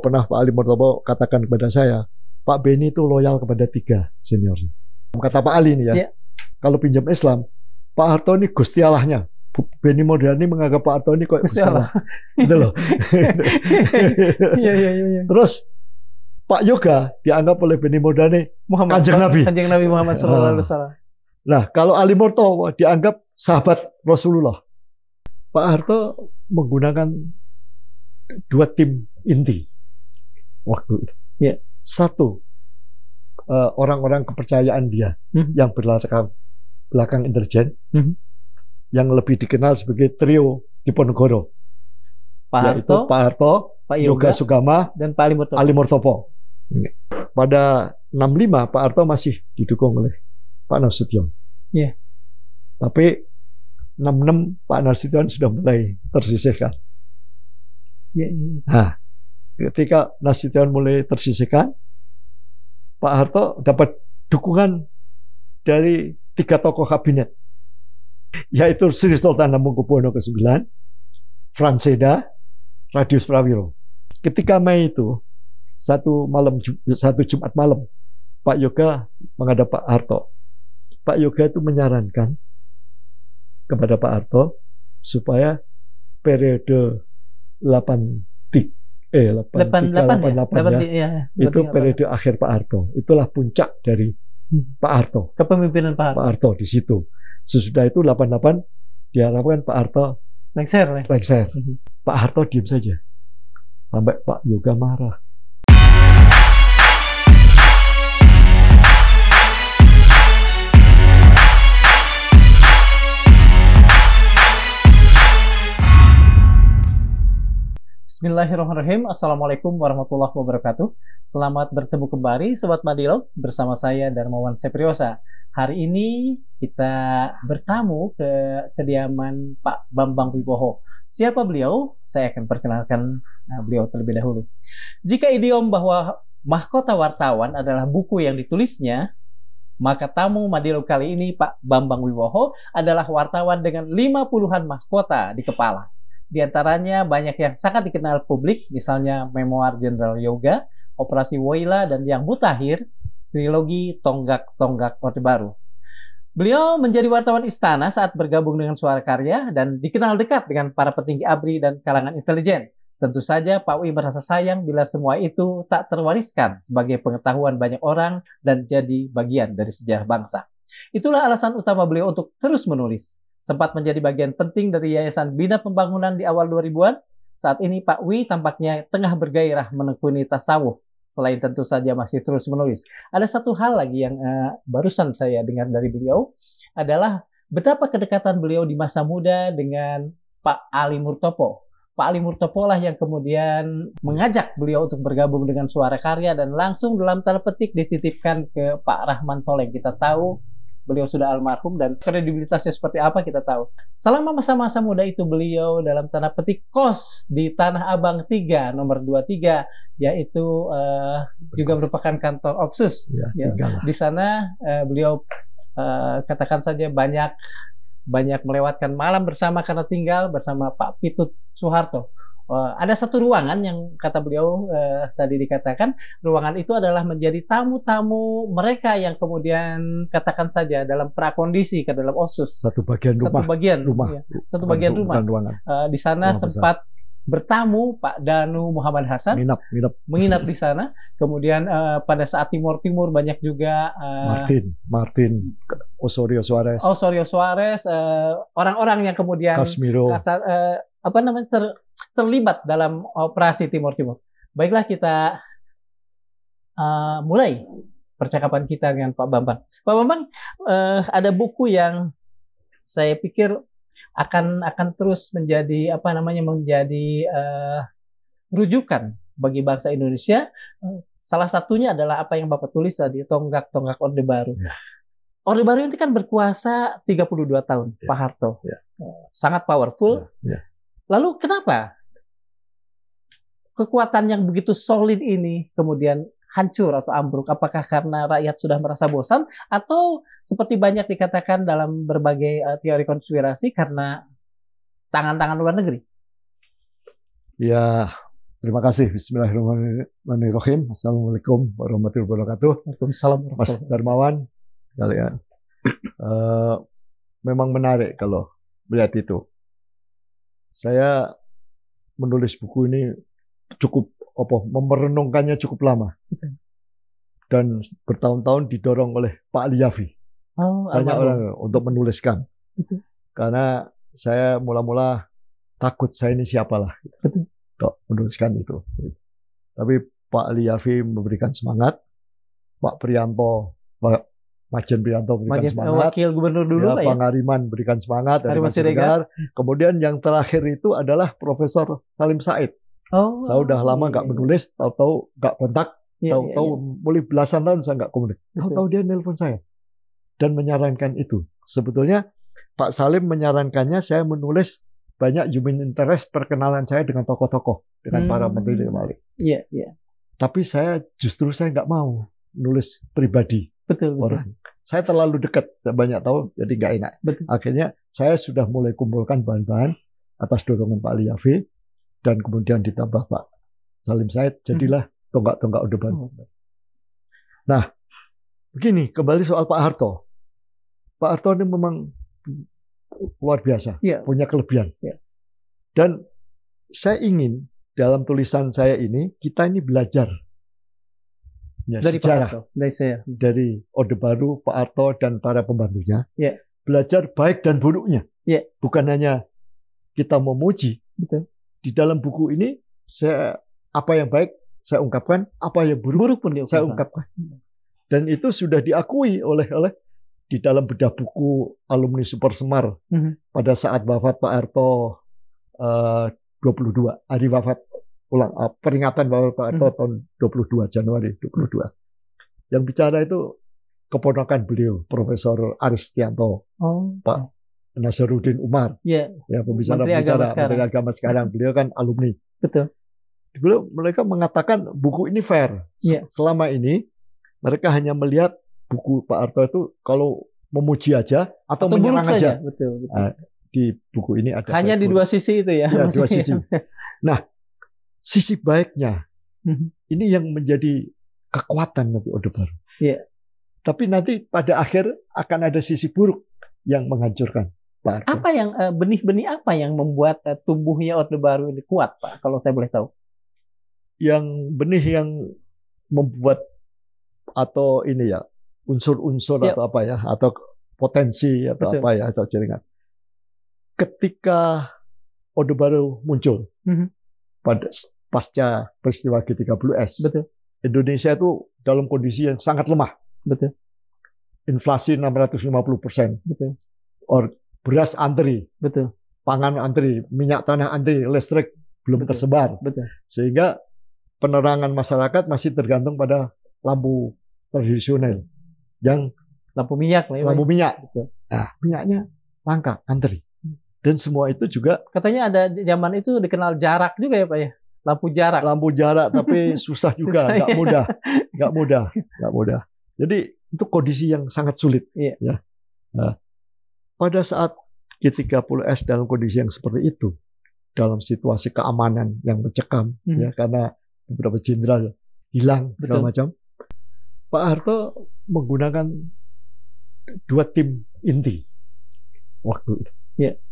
Pernah Pak Ali Murtopo katakan kepada saya, Pak Beni itu loyal kepada 3 seniornya. Kata Pak Ali ini ya, kalau pinjam Islam, Pak Harto ini Gusti Allahnya. Beni Mordani menganggap Pak Harto ini kok Gusti Allah. Gitu loh. Iya. Terus Pak Yoga dianggap oleh Beni Mordani Kanjeng Nabi. Kanjeng Nabi Muhammad SAW. Nah, kalau Ali Murtopo dianggap sahabat Rasulullah. Pak Harto menggunakan 2 tim inti waktu itu. Yeah. Satu, orang-orang kepercayaan dia yang belakang intelijen, yang lebih dikenal sebagai trio Diponegoro. Yaitu Pak Harto, Pak Yoga Sugama, dan Pak Ali Murtopo. Pada 65 Pak Harto masih didukung oleh Pak Nasution. Yeah. Tapi 66 Pak Nasution sudah mulai tersisihkan. Yeah. Nah, ketika Nasution mulai tersisihkan, Pak Harto dapat dukungan dari 3 tokoh kabinet, yaitu Sri Sultan Hamengkubuwono ke-9, Frans Seda, Radius Prawiro. Ketika Mei itu, satu Jumat malam, Pak Yoga menghadap Pak Harto. Pak Yoga itu menyarankan kepada Pak Harto supaya periode 88 itu periode akhir Pak Harto. Itulah puncak dari Pak Harto. Kepemimpinan Pak Harto di situ. Sesudah itu 88 diharapkan Pak Harto lengser. Pak Harto diam saja sampai Pak Yoga marah. Bismillahirrahmanirrahim. Assalamualaikum warahmatullahi wabarakatuh. Selamat bertemu kembali Sobat Madilog bersama saya Darmawan Sepriosa. Hari ini kita bertamu ke kediaman Pak Bambang Wibowo. Siapa beliau? Saya akan perkenalkan beliau terlebih dahulu. Jika idiom bahwa mahkota wartawan adalah buku yang ditulisnya, maka tamu Madilog kali ini Pak Bambang Wibowo adalah wartawan dengan 50-an mahkota di kepala. Di antaranya banyak yang sangat dikenal publik, misalnya Memoir Jenderal Yoga, Operasi Woila, dan Yang Mutakhir, trilogi Tonggak-Tonggak Orde Baru. Beliau menjadi wartawan istana saat bergabung dengan Suara Karya dan dikenal dekat dengan para petinggi ABRI dan kalangan intelijen. Tentu saja Pak Wi merasa sayang bila semua itu tak terwariskan sebagai pengetahuan banyak orang dan jadi bagian dari sejarah bangsa. Itulah alasan utama beliau untuk terus menulis. Sempat menjadi bagian penting dari Yayasan Bina Pembangunan di awal 2000-an. Saat ini Pak Wi tampaknya tengah bergairah menekuni tasawuf. Selain tentu saja masih terus menulis. Ada satu hal lagi yang barusan saya dengar dari beliau, adalah betapa kedekatan beliau di masa muda dengan Pak Ali Murtopo. Pak Ali Murtopo lah yang kemudian mengajak beliau untuk bergabung dengan Suara Karya dan langsung dalam tanda petik dititipkan ke Pak Rahman Toleng. Kita tahu beliau sudah almarhum dan kredibilitasnya seperti apa kita tahu. Selama masa-masa muda itu beliau dalam tanda petik kos di Tanah Abang 3 nomor 23, yaitu juga merupakan kantor Opsus. Ya. Di sana beliau katakan saja banyak melewatkan malam bersama karena tinggal bersama Pak Pitut Soeharto. Ada satu ruangan yang kata beliau tadi dikatakan, ruangan itu adalah menjadi tamu-tamu mereka yang kemudian katakan saja dalam prakondisi ke dalam OSUS. Satu bagian rumah. Di sana sempat bertamu Pak Danu Muhammad Hasan, menginap di sana. Kemudian pada saat Timur banyak juga Martin Osorio Suarez, orang-orang yang kemudian Kasmiro, terlibat dalam operasi Timur. Baiklah, kita mulai percakapan kita dengan Pak Bambang. Pak Bambang, ada buku yang saya pikir akan terus menjadi rujukan bagi bangsa Indonesia. Salah satunya adalah apa yang Bapak tulis tadi, Tonggak-Tonggak Orde Baru. Ya. Orde Baru ini kan berkuasa 32 tahun, ya. Pak Harto. Ya. Sangat powerful. Ya. Lalu kenapa kekuatan yang begitu solid ini kemudian hancur atau ambruk? Apakah karena rakyat sudah merasa bosan, atau seperti banyak dikatakan dalam berbagai teori konspirasi karena tangan-tangan luar negeri? Ya, Terima kasih. Bismillahirrahmanirrahim. Assalamualaikum warahmatullahi wabarakatuh. Waalaikumsalam. Mas Darmawan, kalian memang menarik kalau melihat itu. Saya menulis buku ini cukup merenungkannya cukup lama. Dan bertahun-tahun didorong oleh Pak Ali Yafi. Banyak orang untuk menuliskan. Karena saya mula-mula takut saya ini siapalah. Untuk menuliskan itu. Tapi Pak Ali Yafi memberikan semangat. Pak Prianto, Pak Majen Prianto berikan semangat. Wakil gubernur dulu ya, Pak Pak Ngariman berikan semangat. Kemudian yang terakhir itu adalah Profesor Salim Said. Saya udah lama nggak menulis, tahu-tahu nggak kontak, tahu-tahu mulai belasan tahun saya nggak komunikasi. Tahu-tahu dia nelpon saya dan menyarankan itu. Sebetulnya Pak Salim menyarankannya saya menulis banyak human interest perkenalan saya dengan tokoh-tokoh, dengan para menteri kemarin. Tapi saya nggak mau nulis pribadi orang. Saya terlalu dekat, banyak tahu, jadi nggak enak. Akhirnya saya sudah mulai kumpulkan bahan-bahan atas dorongan Pak Ali Yafi dan kemudian ditambah Pak Salim Said, jadilah tonggak-tonggak Orde Baru. Nah, begini, kembali soal Pak Harto. Pak Harto ini memang luar biasa, punya kelebihan. Dan saya ingin dalam tulisan saya ini, kita ini belajar dari sejarah. Dari Orde Baru, Pak Harto, dan para pembantunya. Belajar baik dan buruknya. Bukan hanya kita memuji. Di dalam buku ini, apa yang baik saya ungkapkan, apa yang buruk pun saya ungkapkan. Dan itu sudah diakui oleh di dalam bedah buku alumni Super Semar pada saat wafat Pak Harto 22 hari wafat peringatan wafat Pak Harto tahun 22 Januari 22. Yang bicara itu keponakan beliau Profesor Aristianto, Pak Nasaruddin Umar, ya pembicara Menteri Agama sekarang. Beliau kan alumni. Betul. Mereka mengatakan buku ini fair. Selama ini mereka hanya melihat buku Pak Harto itu kalau memuji aja atau menyerang aja. Betul. Nah, di buku ini ada hanya di dua sisi itu ya. Dua sisi. Nah, sisi baiknya ini yang menjadi kekuatan nanti Orde Baru. Tapi nanti pada akhir akan ada sisi buruk yang menghancurkan Pak Harto. Apa yang benih-benih apa yang membuat tumbuhnya Orde Baru ini kuat, Pak? Kalau saya boleh tahu. Yang benih yang membuat atau ini ya unsur-unsur atau apa ya, atau potensi atau apa ya, atau jaringan. Ketika Orde Baru muncul pada pasca peristiwa G30S, Indonesia itu dalam kondisi yang sangat lemah. Inflasi 650%. Beras antri, pangan antri, minyak tanah antri, listrik belum tersebar. Sehingga penerangan masyarakat masih tergantung pada lampu tradisional yang lampu minyak. Nah, minyaknya langka, antri. Dan semua itu juga katanya ada zaman itu dikenal jarak juga ya Pak ya, lampu jarak tapi susah juga, nggak mudah. Jadi itu kondisi yang sangat sulit. Ya. Nah, pada saat G30S dalam kondisi yang seperti itu, dalam situasi keamanan yang mencekam, ya, karena beberapa jenderal hilang segala macam, Pak Harto menggunakan dua tim inti waktu itu.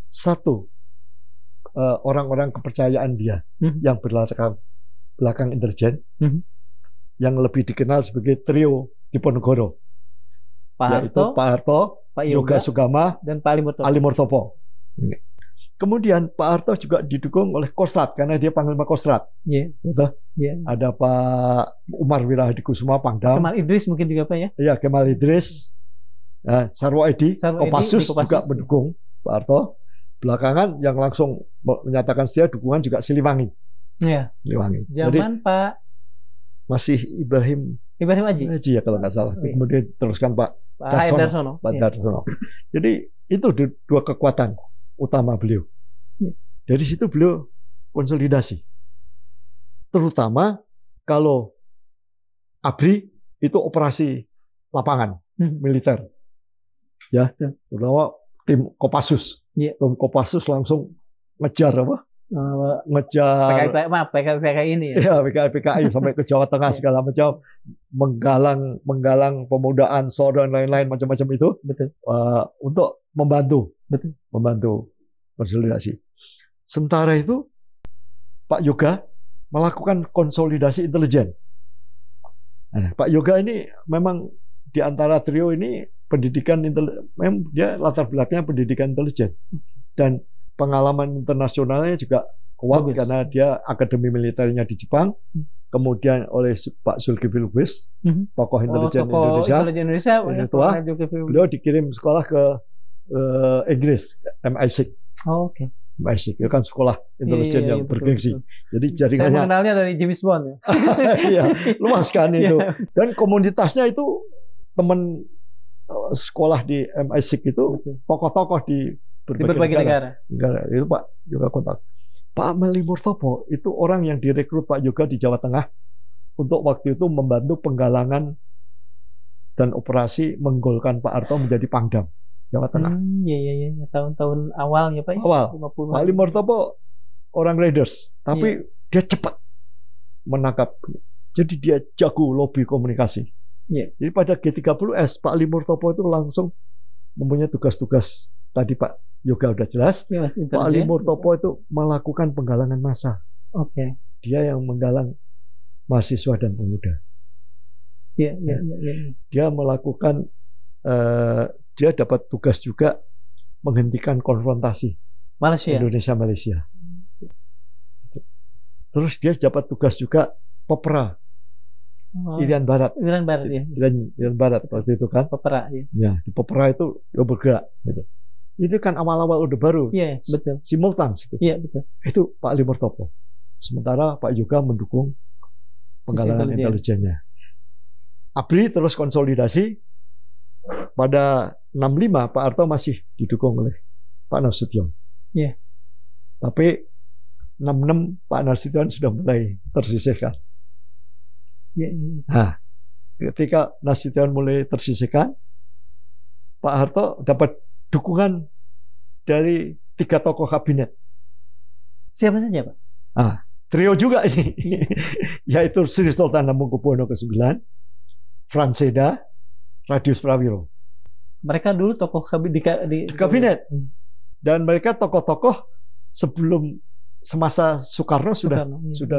Satu, orang-orang kepercayaan dia yang berlatar belakang intelijen, yang lebih dikenal sebagai trio Diponegoro, yaitu Pak Harto, Pak Yoga Sugama, dan Pak Ali Murtopo. Kemudian Pak Harto juga didukung oleh Kostrad karena dia Panglima Kostrad. Ada Pak Umar Wirahadikusuma Pangdam. Kemal Idris mungkin juga Pak ya? Iya, Kemal Idris. Sarwo Edi Kopassus juga mendukung Pak Harto. Belakangan yang langsung menyatakan setia dukungan juga Siliwangi. Siliwangi. Zaman jadi, Pak masih Ibrahim Haji ya kalau nggak salah. Kemudian teruskan Pak Darsono. Jadi itu dua kekuatan utama beliau. Dari situ beliau konsolidasi. Terutama kalau ABRI itu operasi lapangan militer. Ya, terutama tim Kopassus. Tim Kopassus langsung ngejar ngejar PKI ini ya. Ya, PKI sampai ke Jawa Tengah segala macam, menggalang pemudaan SOR dan lain-lain macam-macam itu. Betul. Untuk membantu konsolidasi. Sementara itu Pak Yoga melakukan konsolidasi intelijen. Nah, Pak Yoga ini memang di antara trio ini pendidikan memang dia latar belakangnya pendidikan intelijen dan pengalaman internasionalnya juga kuat. Bagus. Karena dia akademi militernya di Jepang, kemudian oleh Pak Zulkifli Lubis, tokoh intelijen Indonesia, beliau dikirim sekolah ke Inggris, MI6. Oke. MI6 itu kan sekolah intelijen yang bergengsi. Jadi jaringannya. Saya mengenalnya dari James Bond. Ya? Iya, luas kan itu. Dan komunitasnya itu teman sekolah di MI6 itu tokoh-tokoh di berbagai negara. Itu Pak Yoga kontak. Pak Meli Murtopo itu orang yang direkrut Pak Yoga di Jawa Tengah untuk waktu itu membantu penggalangan dan operasi menggolkan Pak Harto menjadi Pangdam Jawa Tengah. Iya. Tahun-tahun awalnya Pak. Awal. Pak Meli Murtopo orang Raiders, tapi dia cepat menangkap. Jadi dia jago lobby komunikasi. Jadi pada G30S Pak Meli Murtopo itu langsung mempunyai tugas-tugas. Tadi Pak Yoga udah jelas, Pak Ali Murtopo itu melakukan penggalangan massa. Dia yang menggalang mahasiswa dan pemuda. Dia melakukan, dia dapat tugas juga menghentikan konfrontasi Indonesia-Malaysia. Terus dia dapat tugas juga Popera, Irian Barat. Irian Barat waktu itu kan. Popera. Ya, di Popera itu dia bergerak. Gitu. Itu kan awal-awal Orde Baru. Iya, betul. Simultan. Iya, betul. Itu Pak Ali Murtopo. Sementara Pak Yoga mendukung penggalangan intelijennya. ABRI terus konsolidasi. Pada 65 Pak Harto masih didukung oleh Pak Nasution. Iya. Tapi 66 Pak Nasution sudah mulai tersisihkan. Iya. Nah, ketika Nasution mulai tersisihkan, Pak Harto dapat dukungan dari 3 tokoh kabinet. Siapa saja, Pak? Trio juga ini. Yaitu Sri Sultan Hamengkubuwono ke-9, Franseda, Radius Prawiro. Mereka dulu tokoh di kabinet. Dan mereka tokoh-tokoh sebelum semasa Soekarno sudah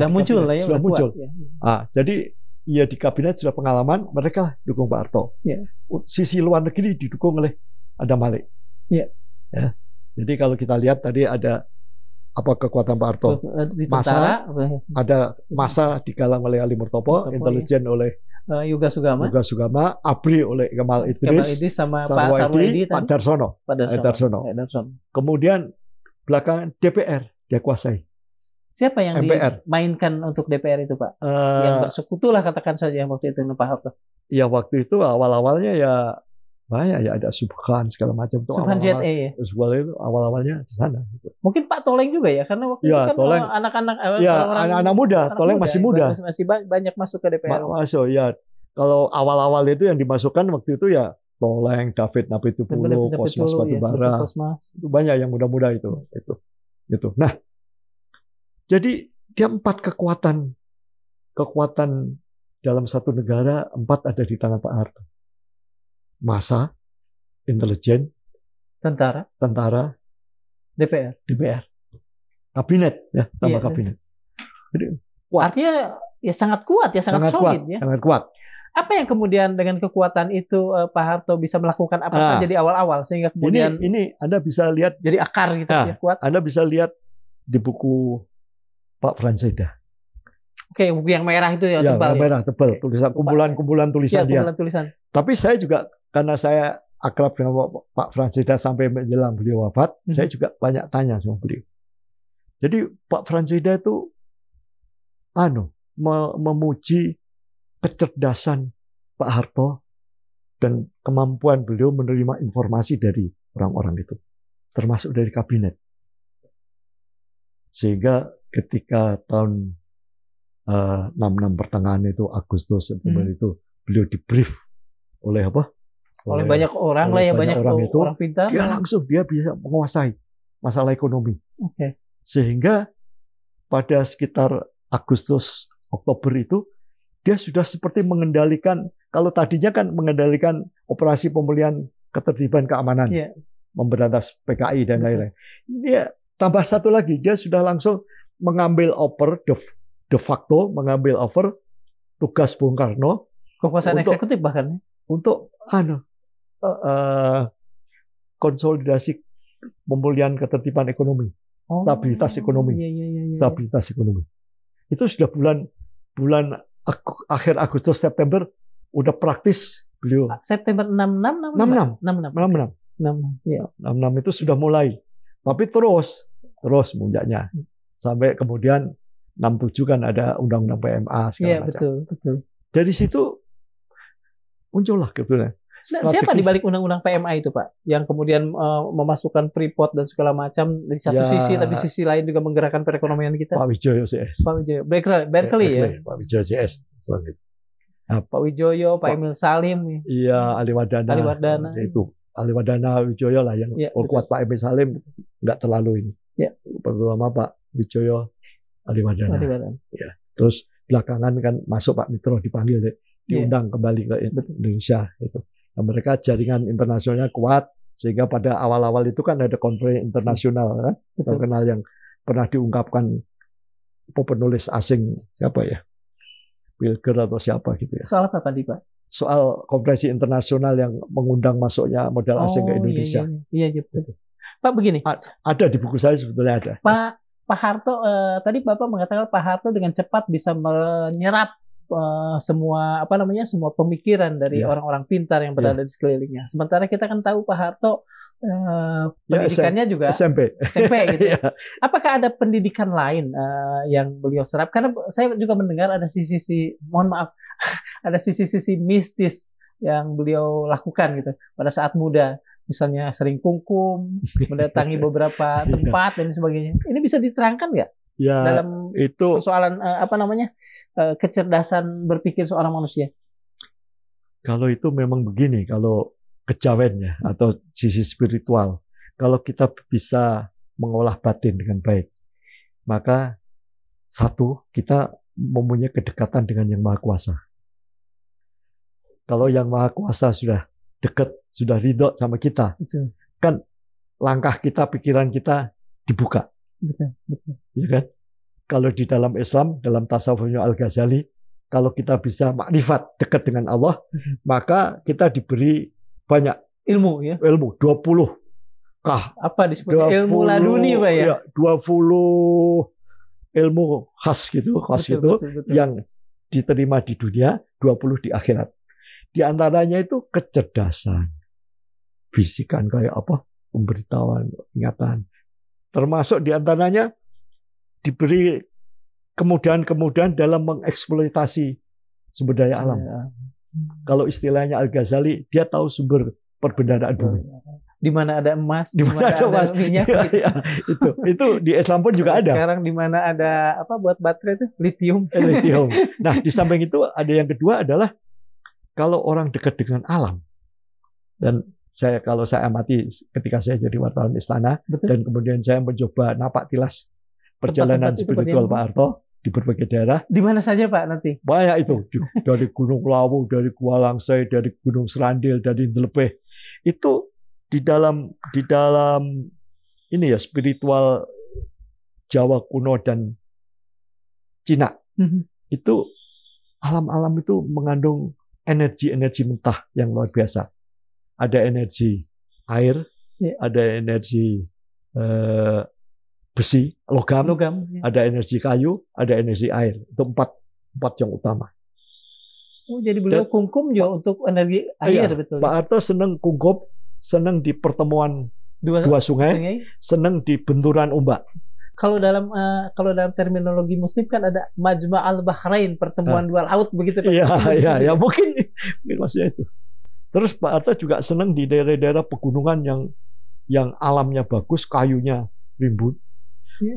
muncul lah ya. Sudah muncul. Jadi ya di kabinet sudah pengalaman, mereka dukung Pak Harto. Sisi luar negeri didukung oleh Adam Malik. Ya. Jadi kalau kita lihat tadi ada apa kekuatan Pak Harto, ada massa digalang oleh Ali Murtopo, intelijen oleh Yoga Sugama, ABRI oleh Kemal Idris sama Pak Sarwedi, Pak Darsono. Kemudian belakangan DPR dia kuasai. Siapa yang dimainkan untuk DPR itu, Pak? Yang bersekutu lah katakan saja waktu itu Pak Harto. Ya waktu itu awal-awalnya ya banyak ya, ada Subhan segala macam tuh. Subhan JE ya. Itu awal-awalnya di sana. Gitu. Mungkin Pak Toleng juga ya, karena waktu itu kan anak-anak anak muda, Toleng masih muda. Masih banyak masuk ke DPR. Masuk ya. Kalau awal-awal itu yang dimasukkan waktu itu ya Toleng, David Napitupulu, Kosmas Batubara. Itu banyak yang muda-muda itu. Nah, jadi dia 4 kekuatan dalam satu negara, 4 ada di tangan Pak Harto. Massa, intelijen, tentara, DPR, kabinet ya, tambah kabinet. Jadi, artinya ya sangat kuat ya, sangat solid ya. Sangat kuat. Apa yang kemudian dengan kekuatan itu Pak Harto bisa melakukan apa saja di awal-awal sehingga kemudian ini Anda bisa lihat jadi akar gitu ya, kuat. Anda bisa lihat di buku Pak Franseda. Oke, buku yang merah itu ya, tebal. Yang merah tebal, tulisan kumpulan tulisan dia. Tulisan. Tapi saya juga karena saya akrab dengan Pak Franseda sampai menjelang beliau wafat, saya juga banyak tanya sama beliau. Jadi Pak Franseda itu memuji kecerdasan Pak Harto dan kemampuan beliau menerima informasi dari orang-orang itu, termasuk dari kabinet. Sehingga ketika tahun 66 pertengahan itu, Agustus September itu, beliau di-brief oleh apa? Oleh banyak orang lah ya, banyak orang itu, orang pintar. Dia bisa menguasai masalah ekonomi. Sehingga pada sekitar Agustus Oktober itu dia sudah seperti mengendalikan, kalau tadinya kan mengendalikan operasi pemulihan ketertiban keamanan, memberantas PKI dan lain-lain. Dia tambah satu lagi, dia sudah langsung mengambil over de facto, mengambil over tugas Bung Karno, kekuasaan eksekutif bahkan untuk konsolidasi pemulihan ketertiban ekonomi, stabilitas ekonomi, stabilitas ekonomi. Itu sudah bulan akhir Agustus September udah praktis beliau. September 66 itu sudah mulai. Tapi terus muncaknya sampai kemudian 67 kan ada undang-undang PMA segala macam. Betul. Dari situ muncullah kebetulan. Siapa di balik undang-undang PMA itu, Pak? Yang kemudian memasukkan Freeport dan segala macam di satu sisi, tapi sisi lain juga menggerakkan perekonomian kita. Pak Wijoyo CS. Pak Wijoyo, Berkeley ya. Pak Wijoyo CS. Nah, Pak Wijoyo, Pak Emil Salim. Iya, Ali Wadana. Itu Ali Wadana, Wijoyo lah yang kuat. Pak Emil Salim nggak terlalu ini. Pertama Pak Wijoyo, Ali Wadana. Ya. Terus belakangan kan masuk Pak Mitro dipanggil, diundang kembali ke Indonesia itu. Nah, mereka jaringan internasionalnya kuat sehingga pada awal-awal itu kan ada konferensi internasional kan, terkenal yang pernah diungkapkan penulis asing siapa ya, Pilger atau siapa gitu ya. Soal apa tadi Pak? Soal konferensi internasional yang mengundang masuknya modal asing ke Indonesia. Iya betul. Pak begini. Ada di buku saya sebetulnya ada. Pak Harto tadi Bapak mengatakan Pak Harto dengan cepat bisa menyerap semua pemikiran dari orang-orang pintar yang berada di sekelilingnya. Sementara kita kan tahu Pak Harto pendidikannya juga SMP gitu. Apakah ada pendidikan lain yang beliau serap? Karena saya juga mendengar ada sisi-sisi mistis yang beliau lakukan gitu pada saat muda. Misalnya sering kungkum, mendatangi beberapa tempat dan sebagainya. Ini bisa diterangkan nggak? Ya, dalam itu persoalan kecerdasan berpikir seorang manusia. Kalau itu memang begini, kalau kejawennya atau sisi spiritual, kalau kita bisa mengolah batin dengan baik, maka satu, kita mempunyai kedekatan dengan Yang Maha Kuasa. Kalau Yang Maha Kuasa sudah dekat, sudah ridho sama kita, kan langkah kita, pikiran kita dibuka. Betul. Ya kan? Kalau di dalam Islam, dalam tasawufnya Al-Ghazali, kalau kita bisa makrifat dekat dengan Allah, maka kita diberi banyak ilmu ya. Ilmu 20 apa disebut ilmu laduni Pak ya? 20 ilmu khas gitu, betul. Yang diterima di dunia, 20 di akhirat. Di antaranya itu kecerdasan, bisikan kayak apa? Pemberitahuan, ingatan. Termasuk diantaranya diberi kemudahan-kemudahan dalam mengeksploitasi sumber daya alam. Kalau istilahnya Al-Ghazali, dia tahu sumber perbendaharaan bumi. Di mana ada emas, di mana ada minyak. Itu di Islam pun juga ada. Sekarang di mana ada buat baterai itu lithium. Nah, di samping itu ada yang kedua adalah kalau orang dekat dengan alam. Dan kalau saya amati ketika saya jadi wartawan istana, dan kemudian saya mencoba napak tilas perjalanan spiritual Pak Harto di berbagai daerah. Di mana saja Pak nanti? Banyak itu, dari Gunung Lawu, dari Kualangsai, dari Gunung Serandil, dari Ndelepeh. Itu di dalam ini ya, spiritual Jawa kuno dan Cina. Itu alam-alam itu mengandung energi-energi mentah yang luar biasa. Ada energi air, ada energi besi, logam, ada energi kayu, ada energi air. Itu empat yang utama. Jadi beliau kungkum juga untuk energi air, betul. Pak Harto senang kungkum, senang di pertemuan dua sungai, senang di benturan ombak. Kalau dalam terminologi Muslim kan ada Majma' al-Bahrain, pertemuan dua laut begitu. Iya, mungkin maksudnya itu. Terus Pak Harto juga senang di daerah-daerah pegunungan yang alamnya bagus, kayunya rimbun.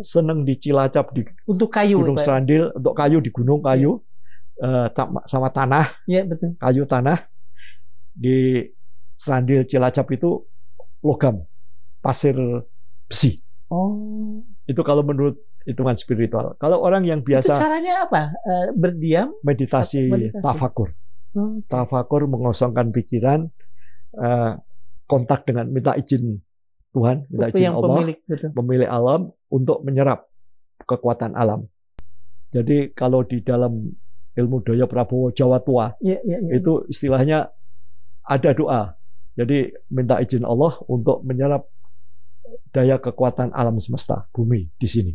Senang di Cilacap untuk kayu, Gunung Serandil, untuk kayu di gunung kayu, sama tanah, betul. Kayu tanah. Di Serandil Cilacap itu logam, pasir besi. Oh, itu kalau menurut hitungan spiritual. Kalau orang yang Itu biasa caranya apa? Berdiam? meditasi, Meditasi. tafakur. Hmm. Tafakur mengosongkan pikiran, kontak dengan minta izin Tuhan, minta izin Yang Allah, pemilik alam untuk menyerap kekuatan alam. Jadi kalau di dalam ilmu Daya Prabowo Jawa Tua, itu istilahnya ada doa. Jadi minta izin Allah untuk menyerap daya kekuatan alam semesta, bumi di sini.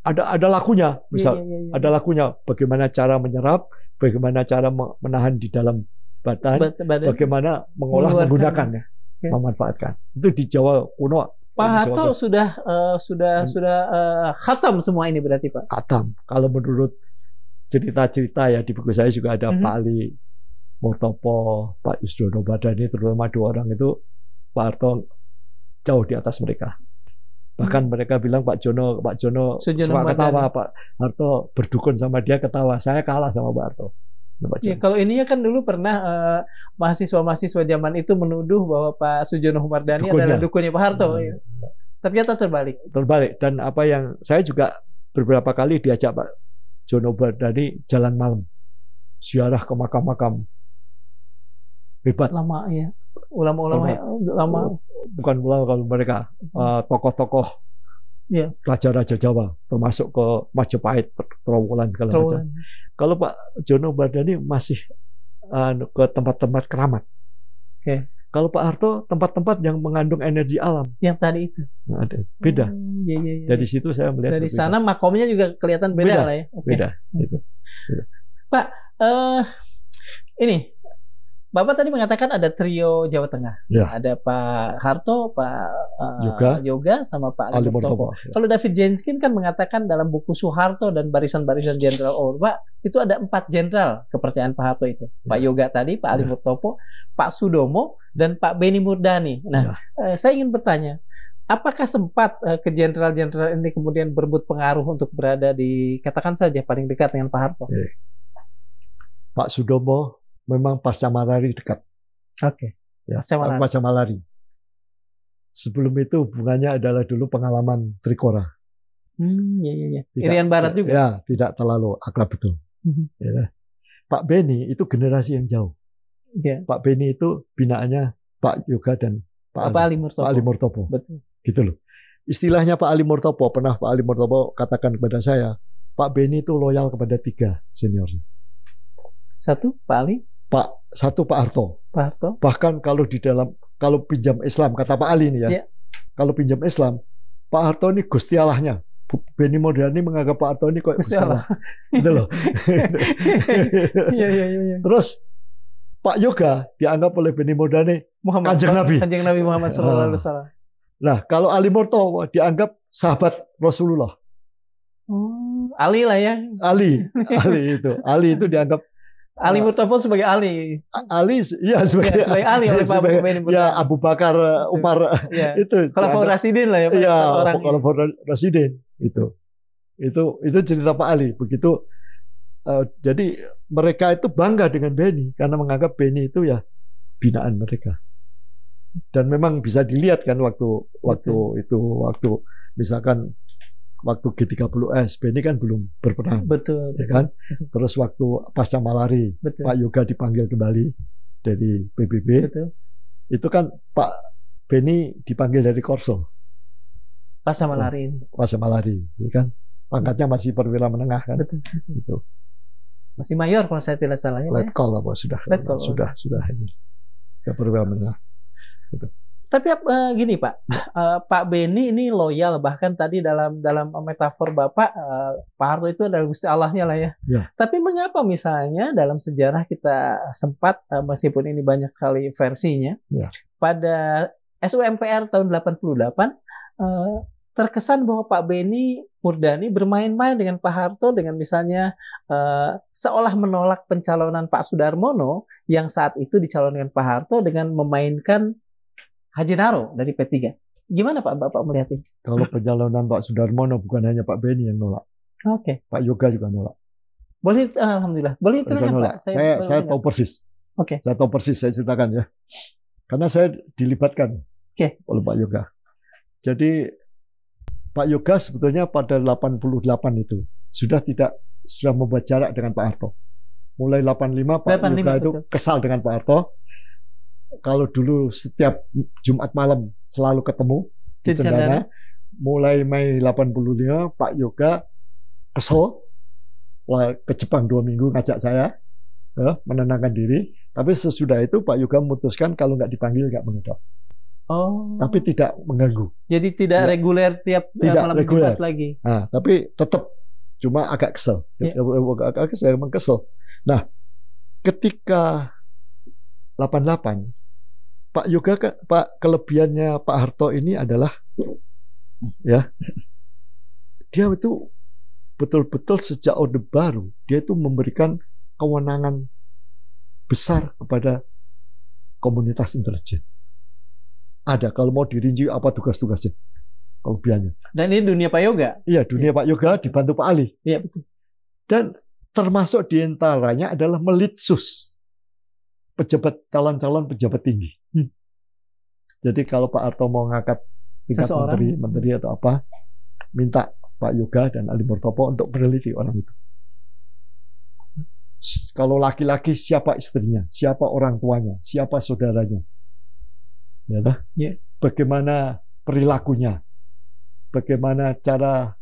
Ada lakunya, misal ada lakunya bagaimana cara menyerap, bagaimana cara menahan di dalam badan, bagaimana mengolah, menggunakannya, memanfaatkan. Itu di Jawa kuno. Pak Harto sudah khatam semua ini berarti Pak? Khatam. Kalau menurut cerita-cerita ya di buku saya juga ada Pak Ali Murtopo, Pak Yusdono Badani, terutama dua orang itu Pak Harto jauh di atas mereka. Bahkan mereka bilang Pak Jono suka ketawa, Pak Harto berdukun sama dia ketawa. Saya kalah sama Pak Harto. Ya, kalau ini ya kan dulu pernah mahasiswa-mahasiswa zaman itu menuduh bahwa Pak Sujono Humardani adalah dukunnya Pak Harto. Ya. Ternyata terbalik. Terbalik. Dan apa yang saya juga beberapa kali diajak Pak Jono Humardani jalan malam, ziarah ke makam-makam hebat. Lama ya. Ulama-ulama lama. Bukan ulama, kalau mereka tokoh-tokoh raja-raja Jawa, termasuk ke Majapahit, Trowulan segala macam. Kalau Pak Jono Humardani masih ke tempat-tempat keramat. Kalau Pak Harto tempat-tempat yang mengandung energi alam. Yang tadi itu. Beda. Dari situ saya melihat. Dari sana makomnya juga kelihatan beda lah ya. Beda. Pak, ini Bapak tadi mengatakan ada trio Jawa Tengah. Ya. Ada Pak Harto, Pak Yoga, sama Pak Ali Murtopo. Kalau David Jenskin kan mengatakan dalam buku Soeharto dan barisan-barisan Jenderal Orba, itu ada 4 jenderal kepercayaan Pak Harto itu. Pak Yoga tadi, Pak Ali Murtopo, Pak Sudomo, dan Pak Beni Murdani. Nah, saya ingin bertanya, apakah sempat ke jenderal-jenderal ini kemudian berebut pengaruh untuk berada di, katakan saja, paling dekat dengan Pak Harto? Pak Sudomo memang pasca Malari dekat. Pasca Malari. Sebelum itu hubungannya adalah dulu pengalaman Trikora. Irian Barat juga. Ya, tidak terlalu akrab betul. Pak Beni itu generasi yang jauh. Pak Beni itu binaannya Pak Yoga dan Pak Ali Murtopo. Betul. Gitu loh. Istilahnya Pak Ali Murtopo, pernah Pak Ali Murtopo katakan kepada saya, Pak Beni itu loyal kepada 3 seniornya. Satu Pak Ali, Pak Harto. Bahkan kalau pinjam Islam, kata Pak Ali ini ya, kalau pinjam Islam, Pak Harto ini Gusti Allahnya. Beni Murdani menganggap Pak Harto ini kok Gusti Allah. Gitu loh. Terus Pak Yoga dianggap oleh Beni Murdani Kanjeng Nabi Muhammad SAW. Nah, kalau Ali Murtopo dianggap sahabat Rasulullah. Ali lah ya. Ali itu dianggap Ali Murtopo sebagai Ali. Ya sebagai Ali oleh Pak Beni Murdani. Ya Abu Bakar, Umar itu. Kalau Rasidin lah ya. Iya, kalau Rasidin itu cerita Pak Ali. Begitu. Jadi mereka itu bangga dengan Beni karena menganggap Beni itu ya binaan mereka. Dan memang bisa dilihat kan waktu misalkan waktu G30S, Beni kan belum berperang. Betul. Ya kan? Terus waktu pasca Malari, Pak Yoga dipanggil kembali dari PBB. Betul. Itu kan Pak Beni dipanggil dari Korso. Pasca Malari. Ya kan? Pangkatnya masih perwira menengah kan. Betul. Gitu. Masih mayor kalau saya tidak salah ya. Letkol apa sudah ini. Sudah perwira menengah. Gitu. Tapi gini Pak, Pak Beni ini loyal, bahkan tadi dalam metafor Bapak, Pak Harto itu adalah Gusti Allahnya lah ya. Tapi mengapa misalnya dalam sejarah kita sempat, meskipun ini banyak sekali versinya, pada SUMPR tahun 88 terkesan bahwa Pak Beni Murdani bermain-main dengan Pak Harto dengan misalnya seolah menolak pencalonan Pak Sudarmono yang saat itu dicalonkan Pak Harto dengan memainkan Haji Naro dari P3. Gimana Pak Bapak melihat ini? Kalau pencalonan Pak Sudarmono bukan hanya Pak Beni yang nolak. Pak Yoga juga nolak. Boleh, alhamdulillah. Boleh terangkan Pak? Saya tahu persis. Saya tahu persis, saya ceritakan ya. Karena saya dilibatkan oleh Pak Yoga. Jadi Pak Yoga sebetulnya pada 88 itu sudah membuat jarak dengan Pak Harto. Mulai 85 Pak Yoga itu kesal dengan Pak Harto. Kalau dulu setiap Jumat malam selalu ketemu di Cendana. Mulai Mei 85 Pak Yoga kesel ke Jepang 2 minggu ngajak saya menenangkan diri. Tapi sesudah itu Pak Yoga memutuskan kalau nggak dipanggil nggak menghadap. Oh. Tapi tidak mengganggu. Jadi tidak reguler tiap malam Jumat lagi. Nah, tapi tetap cuma agak kesel. Agak kesel, emang kesel. Nah, ketika 88 Pak Yoga, kelebihannya Pak Harto ini adalah ya, dia itu betul-betul sejak Orde Baru dia itu memberikan kewenangan besar kepada komunitas intelijen. Ada kalau mau dirinci apa tugas-tugasnya, kelebihannya. Dan ini dunia Pak Yoga? Iya, dunia Pak Yoga dibantu Pak Ali. Iya, betul. Dan termasuk diantaranya adalah melitsus calon-calon pejabat tinggi. Jadi kalau Pak Harto mau ngangkat tingkat menteri atau apa, minta Pak Yoga dan Ali Murtopo untuk meneliti orang itu. Kalau laki-laki siapa istrinya, siapa orang tuanya, siapa saudaranya, bagaimana perilakunya, bagaimana cara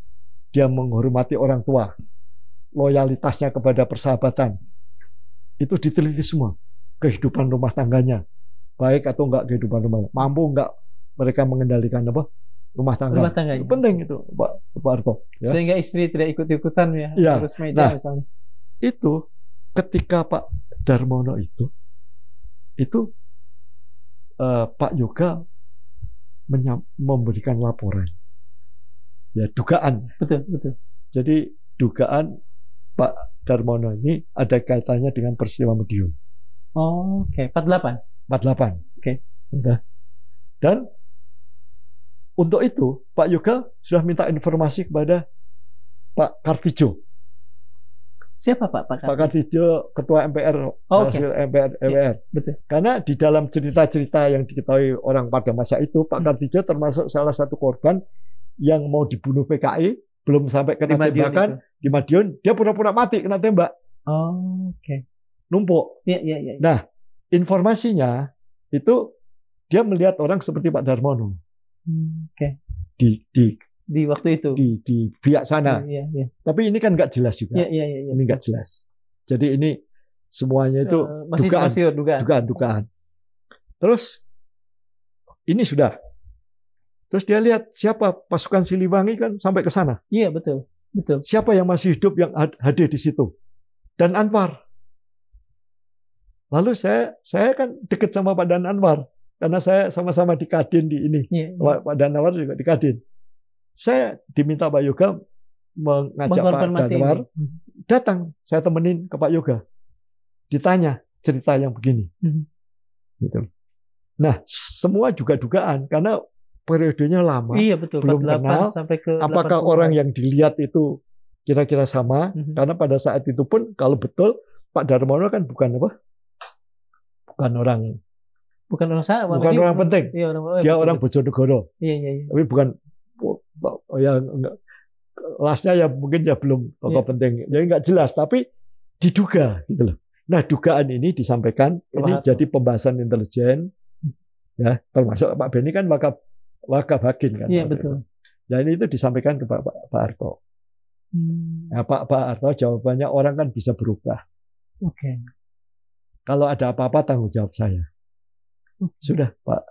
dia menghormati orang tua, loyalitasnya kepada persahabatan, itu diteliti semua. Kehidupan rumah tangganya, baik atau enggak kehidupan rumah, mampu enggak mereka mengendalikan rumah tangga. Itu penting itu Pak Harto. Ya. Sehingga istri tidak ikut-ikutan ya. Harus meja misalnya. Itu ketika Pak Darmono itu Pak Yoga memberikan laporan, ya dugaan. Betul. Jadi dugaan Pak Darmono ini ada kaitannya dengan peristiwa Madiun. Oh, oke. 48. Oke. Dan untuk itu Pak Yoga sudah minta informasi kepada Pak Kartijo. Siapa Pak Kartijo, ketua MPR, MPR. Ya, betul. Karena di dalam cerita-cerita yang diketahui orang pada masa itu, Pak Kartijo termasuk salah satu korban yang mau dibunuh PKI, belum sampai kena tembakan di Madiun, dia pura-pura mati kena tembak. Oh, oke. Numpuk. Iya. Nah, informasinya itu dia melihat orang seperti Pak Darmono. Oke. Di waktu itu di pihak sana. Iya. Tapi ini kan nggak jelas juga. Iya. Ini nggak jelas. Jadi ini semuanya itu dugaan. Terus ini sudah. Terus dia lihat siapa pasukan Siliwangi kan sampai ke sana. Iya, betul. Siapa yang masih hidup yang hadir di situ? Dan Anwar. Lalu saya kan dekat sama Pak Dan Anwar karena saya sama-sama di Kadin di ini. Iya. Pak Dan Anwar juga di Kadin. Saya diminta Pak Yoga mengajak Pak Dan Anwar datang. Saya temenin ke Pak Yoga. Ditanya cerita yang begini. Gitu. Nah, semua juga dugaan karena periodenya lama. Iya, betul. Belum kenal sampai ke apakah 80. Orang yang dilihat itu kira-kira sama. Karena pada saat itu pun kalau betul Pak Darmono kan bukan orang penting. Iya, dia orang Bojonegoro. Iya. Tapi bukan kelasnya ya mungkin ya belum tokoh penting. Jadi nggak jelas, tapi diduga gitu loh. Nah, dugaan ini disampaikan ini jadi pembahasan intelijen ya, termasuk Pak Beni kan Wakabakin kan. Iya, betul. Dan itu disampaikan ke Pak Harto. Nah, Pak Harto jawabannya orang kan bisa berubah. Oke. Kalau ada apa-apa tanggung jawab saya. Sudah, Pak.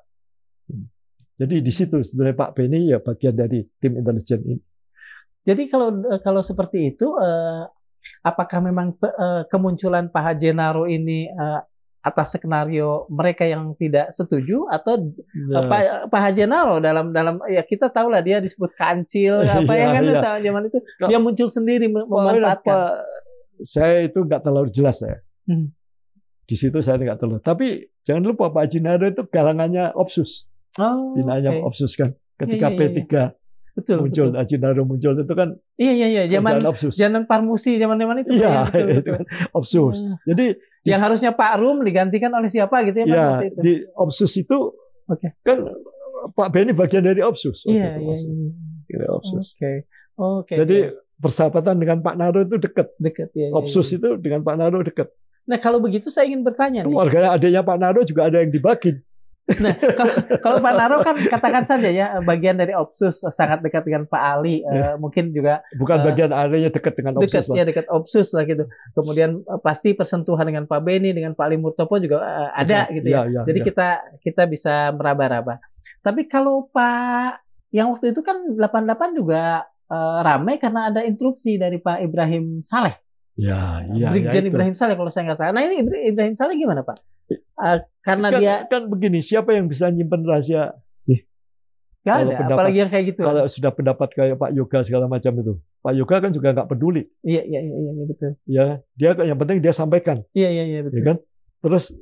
Jadi di situ sebenarnya Pak Beni ya bagian dari tim intelijen ini. Jadi kalau seperti itu, apakah memang kemunculan Pak Hajenaro ini atas skenario mereka yang tidak setuju atau Pak Hajenaro dalam ya kita tahu lah dia disebut kancil zaman itu dia muncul sendiri memanfaatkan. Saya itu nggak terlalu jelas ya. Di situ saya nggak terlalu. Tapi jangan lupa Pak Hajenaro itu galangannya Opsus. Binanya Opsus kan. Ketika P3 muncul, Hajenaro muncul itu kan. Iya. Zaman Parmusi zaman itu. Iya, itu kan Opsus. Jadi yang harusnya Pak Rum digantikan oleh siapa gitu ya? Iya, di Opsus itu kan Pak Beni bagian dari Opsus. Iya. Opsus. Oke. Jadi persahabatan dengan Pak Naro itu dekat. Ya. Opsus itu dengan Pak Naro dekat. Nah, kalau begitu saya ingin bertanya nih. Keluarganya adiknya Pak Naro juga ada yang dibagi. Nah, kalau Pak Naro kan katakan saja ya bagian dari Opsus, sangat dekat dengan Pak Ali, mungkin juga bukan bagian adanya dekat dengan Opsus lah. Dekat Opsus lah gitu. Kemudian pasti persentuhan dengan Pak Beni, dengan Pak Ali Murtopo juga ada gitu ya. Jadi kita bisa meraba-raba. Tapi kalau Pak yang waktu itu kan 88 juga ramai karena ada interupsi dari Pak Ibrahim Saleh. Brigjen Ibrahim Saleh kalau saya nggak salah. Nah ini Ibrahim Saleh gimana Pak? Karena dia kan begini, siapa yang bisa nyimpen rahasia sih? Gak ada, apalagi yang kayak gitu. Kalau sudah pendapat kayak Pak Yoga segala macam itu, Pak Yoga kan juga nggak peduli. Iya betul. Ya, dia yang penting dia sampaikan. Iya betul. Ya kan? Terus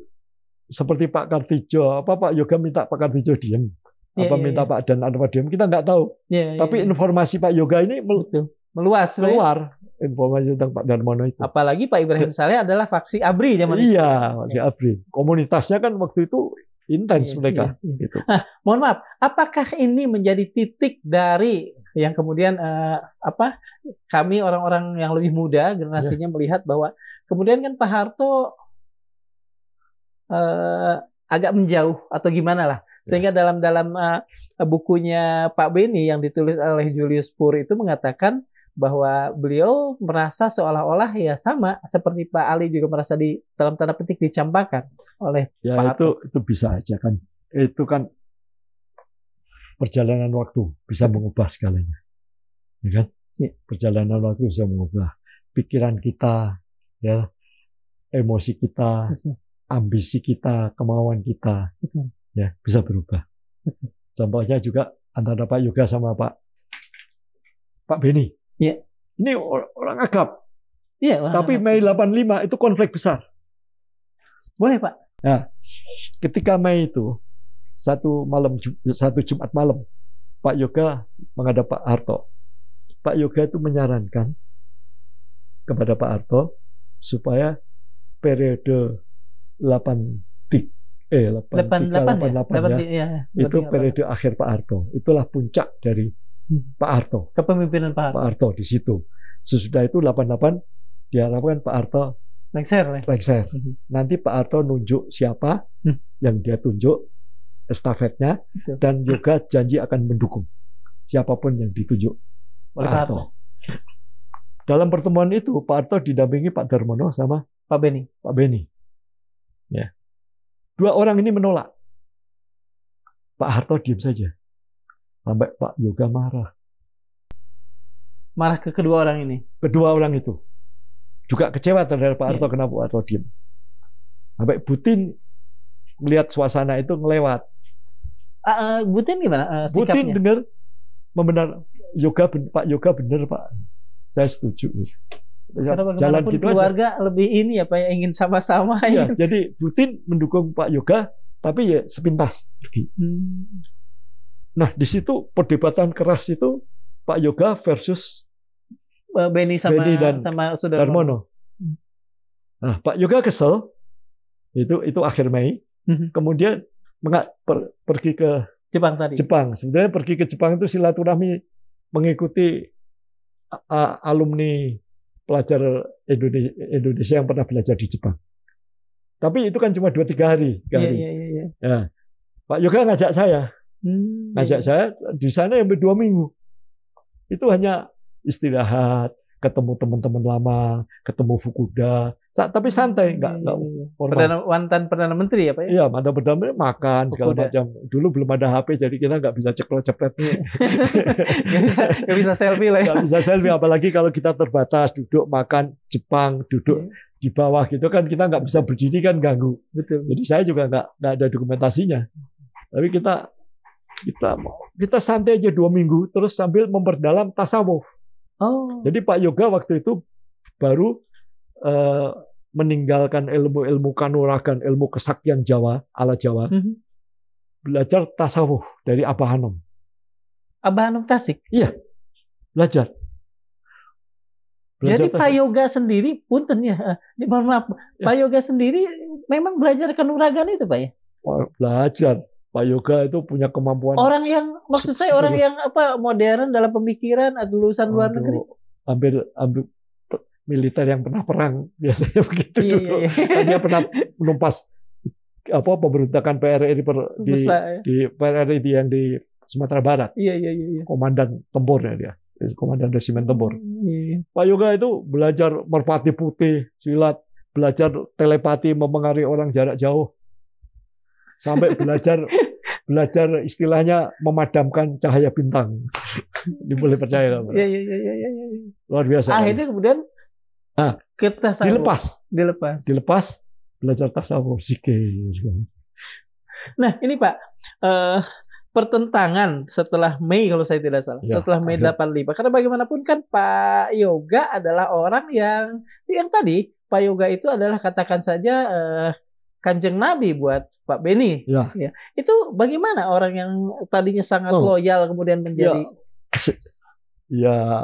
seperti Pak Kartijo, Pak Yoga minta Pak Kartijo diam, minta Pak Dan Anwar diam, kita nggak tahu. Tapi informasi Pak Yoga ini meluas. Informasi tentang Pak Darmono itu. Apalagi Pak Ibrahim Saleh adalah faksi ABRI zaman itu. Iya, faksi ABRI. Komunitasnya kan waktu itu intens mereka. Gitu. Nah, mohon maaf, apakah ini menjadi titik dari yang kemudian kami orang-orang yang lebih muda generasinya melihat bahwa kemudian kan Pak Harto agak menjauh atau gimana lah, sehingga dalam bukunya Pak Beni yang ditulis oleh Julius Pur itu mengatakan bahwa beliau merasa seolah-olah ya sama seperti Pak Ali juga merasa dalam tanda petik dicampakkan oleh Pak Harto. Itu bisa aja kan. Itu kan perjalanan waktu bisa mengubah segalanya. Ya kan? Perjalanan waktu bisa mengubah pikiran kita, ya, emosi kita, ambisi kita, kemauan kita, ya, bisa berubah. Contohnya juga antara Pak Yoga sama Pak Beni. Iya. Ini orang akrab. Iya. Tapi Mei 85 itu konflik besar. Boleh Pak. Nah, ketika Mei itu satu Jumat malam, Pak Yoga menghadap Pak Harto. Pak Yoga itu menyarankan kepada Pak Harto supaya periode 88 itu periode akhir Pak Harto. Itulah puncak dari Pak Harto. Kepemimpinan Pak Harto di situ. Sesudah itu 88 diharapkan Pak Harto lengser. Nanti Pak Harto nunjuk siapa yang dia tunjuk estafetnya, dan Yoga janji akan mendukung siapapun yang ditunjuk oleh Pak Harto. Dalam pertemuan itu Pak Harto didampingi Pak Darmono sama Pak Beni. Ya. Dua orang ini menolak. Pak Harto diam saja. Sampai Pak Yoga marah. Marah ke kedua orang ini? Kedua orang itu. Juga kecewa terhadap Pak Harto, kenapa Pak Harto diam. Sampai Butin melihat suasana itu ngelewat. Butin gimana sikapnya? Butin membenar Pak Yoga benar Pak. Saya setuju. Karena jalan gitu keluarga aja. Lebih ini ya Pak, ingin sama-sama. Ya, jadi Butin mendukung Pak Yoga, tapi ya sepintas pergi. Nah, di situ perdebatan keras itu Pak Yoga versus Beni sama Darmono. Nah, Pak Yoga kesel. Itu akhir Mei. Kemudian pergi ke Jepang tadi. Sebenarnya pergi ke Jepang itu silaturahmi mengikuti alumni pelajar Indonesia yang pernah belajar di Jepang. Tapi itu kan cuma 2-3 hari. Iya. Ya. Pak Yoga ngajak saya. Saya di sana sampai 2 minggu. Itu hanya istirahat, ketemu teman-teman lama, ketemu Fukuda, tapi santai, nggak formal. Mantan Perdana Menteri ya Pak? Iya, mantan Perdana Menteri makan segala macam. Dulu belum ada HP, jadi kita nggak bisa cepet. Nggak bisa selfie lah. Nggak bisa selfie, apalagi kalau kita terbatas duduk makan Jepang, duduk di bawah gitu kan, kita nggak bisa berdiri kan, ganggu. Betul. Jadi saya juga nggak ada dokumentasinya. Tapi kita santai aja 2 minggu, terus sambil memperdalam tasawuf. Jadi Pak Yoga waktu itu baru meninggalkan ilmu kanuragan, ilmu kesaktian Jawa, ala Jawa, belajar tasawuf dari Abah Hanom. Abah Hanom Tasik? Iya, belajar. Jadi Pak Yoga sendiri, punten ya, mohon maaf, Pak Yoga sendiri memang belajar kanuragan itu Pak ya? Belajar. Pak Yoga itu punya kemampuan. Orang yang maksud saya orang yang modern dalam pemikiran atau lulusan luar negeri. Hampir militer yang pernah perang biasanya begitu dulu. Kan dia pernah menumpas pemberontakan PRRI di PRRI yang di Sumatera Barat. Iya. Komandan tempurnya dia. Komandan resimen tempur. Pak Yoga itu belajar merpati putih, silat, belajar telepati, mempengaruhi orang jarak jauh. Sampai belajar istilahnya memadamkan cahaya bintang. Ini boleh percaya nggak? Iya. Luar biasa. Akhirnya kemudian dilepas belajar tasawuf zikir. Nah ini Pak, pertentangan setelah Mei kalau saya tidak salah, setelah Mei 85. Karena bagaimanapun kan Pak Yoga adalah orang yang tadi Pak Yoga itu adalah katakan saja Kanjeng Nabi buat Pak Beni. Ya. Itu bagaimana orang yang tadinya sangat loyal kemudian menjadi? Ya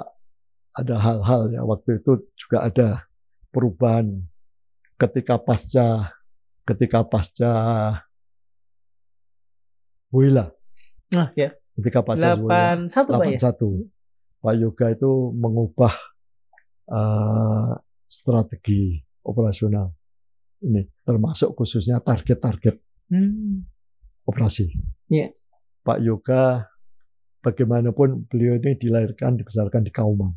ada hal-hal ya, waktu itu juga ada perubahan ketika pasca Huila. Ketika pasca 81 Pak Yoga itu mengubah strategi operasional. Ini termasuk khususnya target-target operasi. Pak Yoga bagaimanapun beliau ini dibesarkan di Kauman.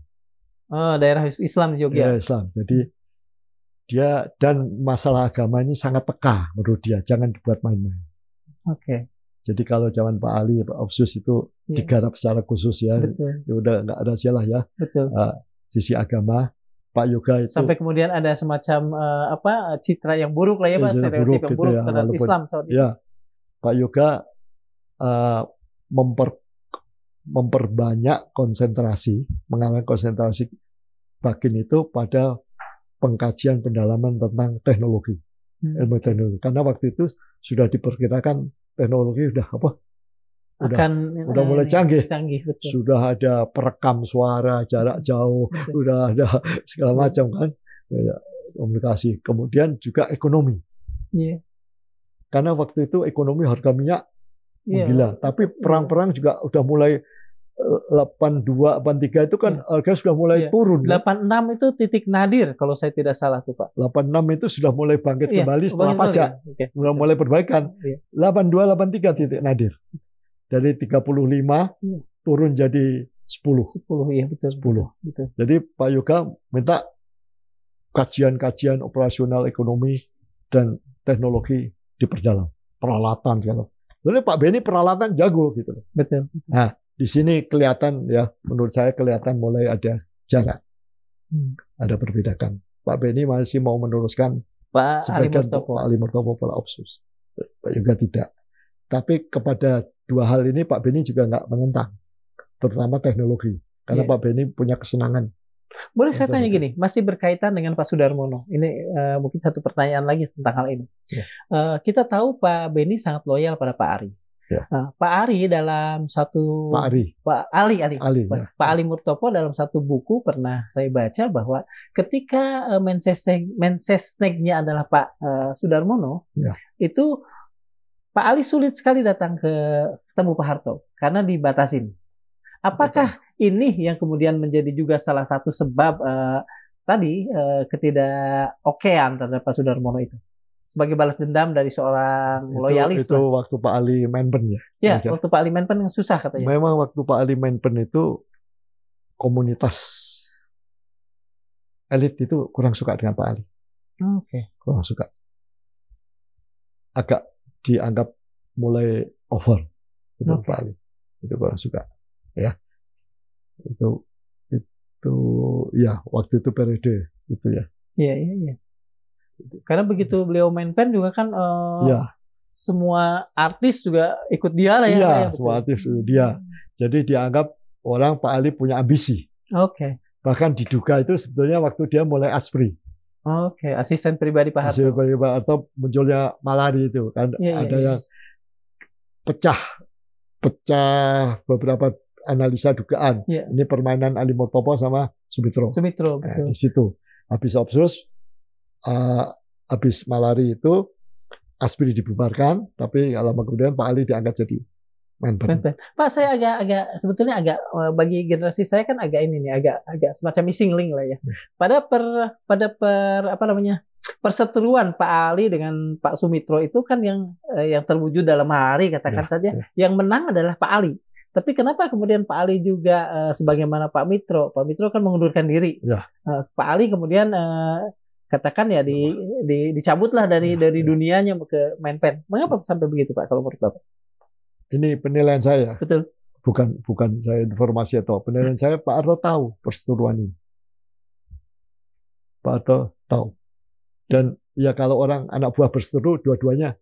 Daerah Islam di Jogja. Daerah Islam. Jadi dia dan masalah agama ini sangat peka menurut dia, jangan dibuat main-main. Jadi kalau zaman Pak Ali, Pak Opsus itu digarap secara khusus ya. Ya udah nggak ada sialah ya. Sisi agama. Pak Yoga itu sampai kemudian ada semacam citra yang buruk lah ya Pak, stereotip yang buruk terhadap Islam saat itu. Ya, Pak Yoga memperbanyak mengalami konsentrasi bakin itu pada pengkajian pendalaman tentang teknologi, ilmu teknologi. Karena waktu itu sudah diperkirakan teknologi udah mulai canggih. Betul. Sudah ada perekam suara jarak jauh, sudah ada segala macam kan, komunikasi. Kemudian juga ekonomi. Karena waktu itu ekonomi harga minyak menggila. Tapi perang-perang juga udah mulai 82, 83 itu kan harga sudah mulai turun. 86 itu titik nadir kalau saya tidak salah tuh Pak. 86 itu sudah mulai bangkit kembali setelah pajak. Mulai perbaikan. 82, 83 titik nadir. Dari 35 turun jadi 10. 10 ya betul. 10. Jadi Pak Yoga minta kajian-kajian operasional ekonomi dan teknologi diperdalam, peralatan gitu. Jadi Pak Beni peralatan jago gitu. Betul. Nah, di sini kelihatan ya, menurut saya kelihatan mulai ada jarak. Ada perbedaan. Pak Beni masih mau meneruskan Pak Ali Murtopo, Pak Opsus. Pak Yoga tidak. Tapi kepada dua hal ini Pak Beni juga nggak menentang, terutama teknologi, karena Pak Beni punya kesenangan. Boleh saya tanya gini, masih berkaitan dengan Pak Sudarmono. Ini mungkin satu pertanyaan lagi tentang hal ini. Kita tahu Pak Beni sangat loyal pada Pak Ari. Pak Ari dalam satu Pak Ali Murtopo dalam satu buku pernah saya baca bahwa ketika Mensesnegnya adalah Pak Sudarmono, itu Pak Ali sulit sekali datang ketemu Pak Harto karena dibatasin. Apakah ini yang kemudian menjadi juga salah satu sebab ketidakokean terhadap Pak Sudarmono itu? Sebagai balas dendam dari seorang loyalis. Itu waktu Pak Ali Menpen ya? Ya, waktu Pak Ali Menpen yang susah katanya. Memang waktu Pak Ali Menpen itu komunitas elit itu kurang suka dengan Pak Ali. Kurang suka. Agak dianggap mulai over itu Pak Ali, itu kurang suka ya, itu ya waktu itu periode itu ya. Iya. Karena begitu beliau main pen juga kan semua artis juga ikut dia lah ya. Iya, semua artis dia. Jadi dianggap orang Pak Ali punya ambisi. Bahkan diduga itu sebetulnya waktu dia mulai ASPRI. Asisten pribadi Pak Harto. Atau munculnya Malari itu kan ada yang pecah beberapa analisa dugaan. Ini permainan Ali Murtopo sama Sumitro. Betul. Di situ habis Opsus, habis Malari itu ASPRI dibubarkan, tapi lama kemudian Pak Ali diangkat jadi Menpan. Pak, saya sebetulnya agak bagi generasi saya kan agak ini nih, agak semacam missing link lah ya. Pada apa namanya, perseteruan Pak Ali dengan Pak Sumitro itu kan yang terwujud dalam hari, katakan saja, yang menang adalah Pak Ali. Tapi kenapa kemudian Pak Ali juga sebagaimana Pak Mitro kan mengundurkan diri. Pak Ali kemudian katakan ya dicabutlah dari dunianya ke Menpan. Mengapa sampai begitu Pak kalau menurut Bapak? Ini penilaian saya. Betul. Bukan saya informasi atau penilaian saya, Pak Harto tahu perseteruan ini. Pak Harto tahu. Dan ya kalau orang anak buah berseteru, dua-duanya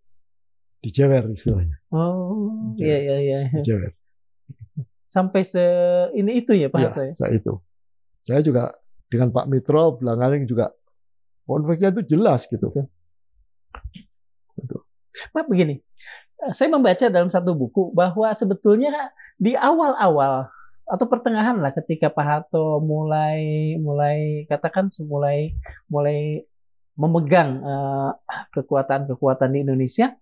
dijewer istilahnya. Oh, iya. Dijewer. Sampai ini itu ya Pak Harto ya? Saya juga dengan Pak Mitro belakangan juga konfliknya itu jelas gitu. Betul. Pak, begini, saya membaca dalam satu buku bahwa sebetulnya di awal-awal atau pertengahan lah ketika Pak Harto mulai memegang kekuatan di Indonesia,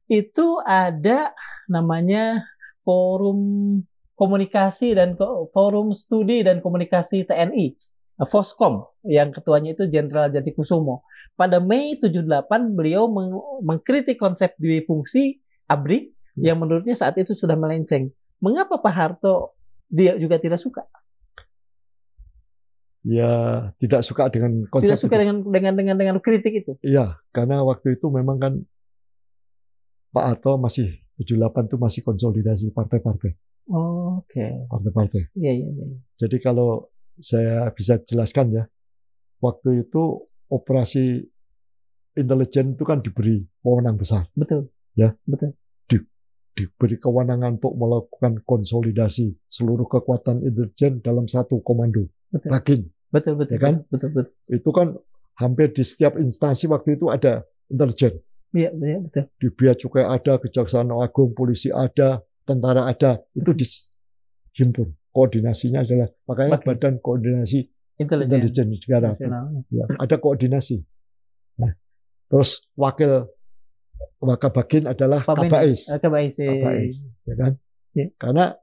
itu ada namanya forum komunikasi dan forum studi dan komunikasi TNI, Foskom, yang ketuanya itu Jenderal Jatikusumo. Pada Mei 78 beliau mengkritik konsep duifungsi ABRI yang menurutnya saat itu sudah melenceng. Mengapa Pak Harto dia juga tidak suka? Ya, tidak suka dengan konsep. Tidak suka dengan kritik itu. Iya, karena waktu itu memang kan Pak Harto masih 78 itu masih konsolidasi partai-partai. Oh, oke. Partai-partai. Iya. Jadi kalau saya bisa jelaskan ya, waktu itu operasi intelijen itu kan diberi wewenang besar. Betul. Ya, betul. Diberi kewenangan untuk melakukan konsolidasi seluruh kekuatan intelijen dalam satu komando. Raking. Betul. Ya kan? Betul. Itu kan hampir di setiap instansi waktu itu ada intelijen. Iya, betul. Di Bea Cukai ada, Kejaksaan Agung, polisi ada, tentara ada. Itu dihimpun. Koordinasinya adalah makanya Badan Koordinasi Intelijen Negara. Ya, ada koordinasi. Nah, terus wakil Wakabagin adalah Kabais. Kabais, ya kan? Ya. Karena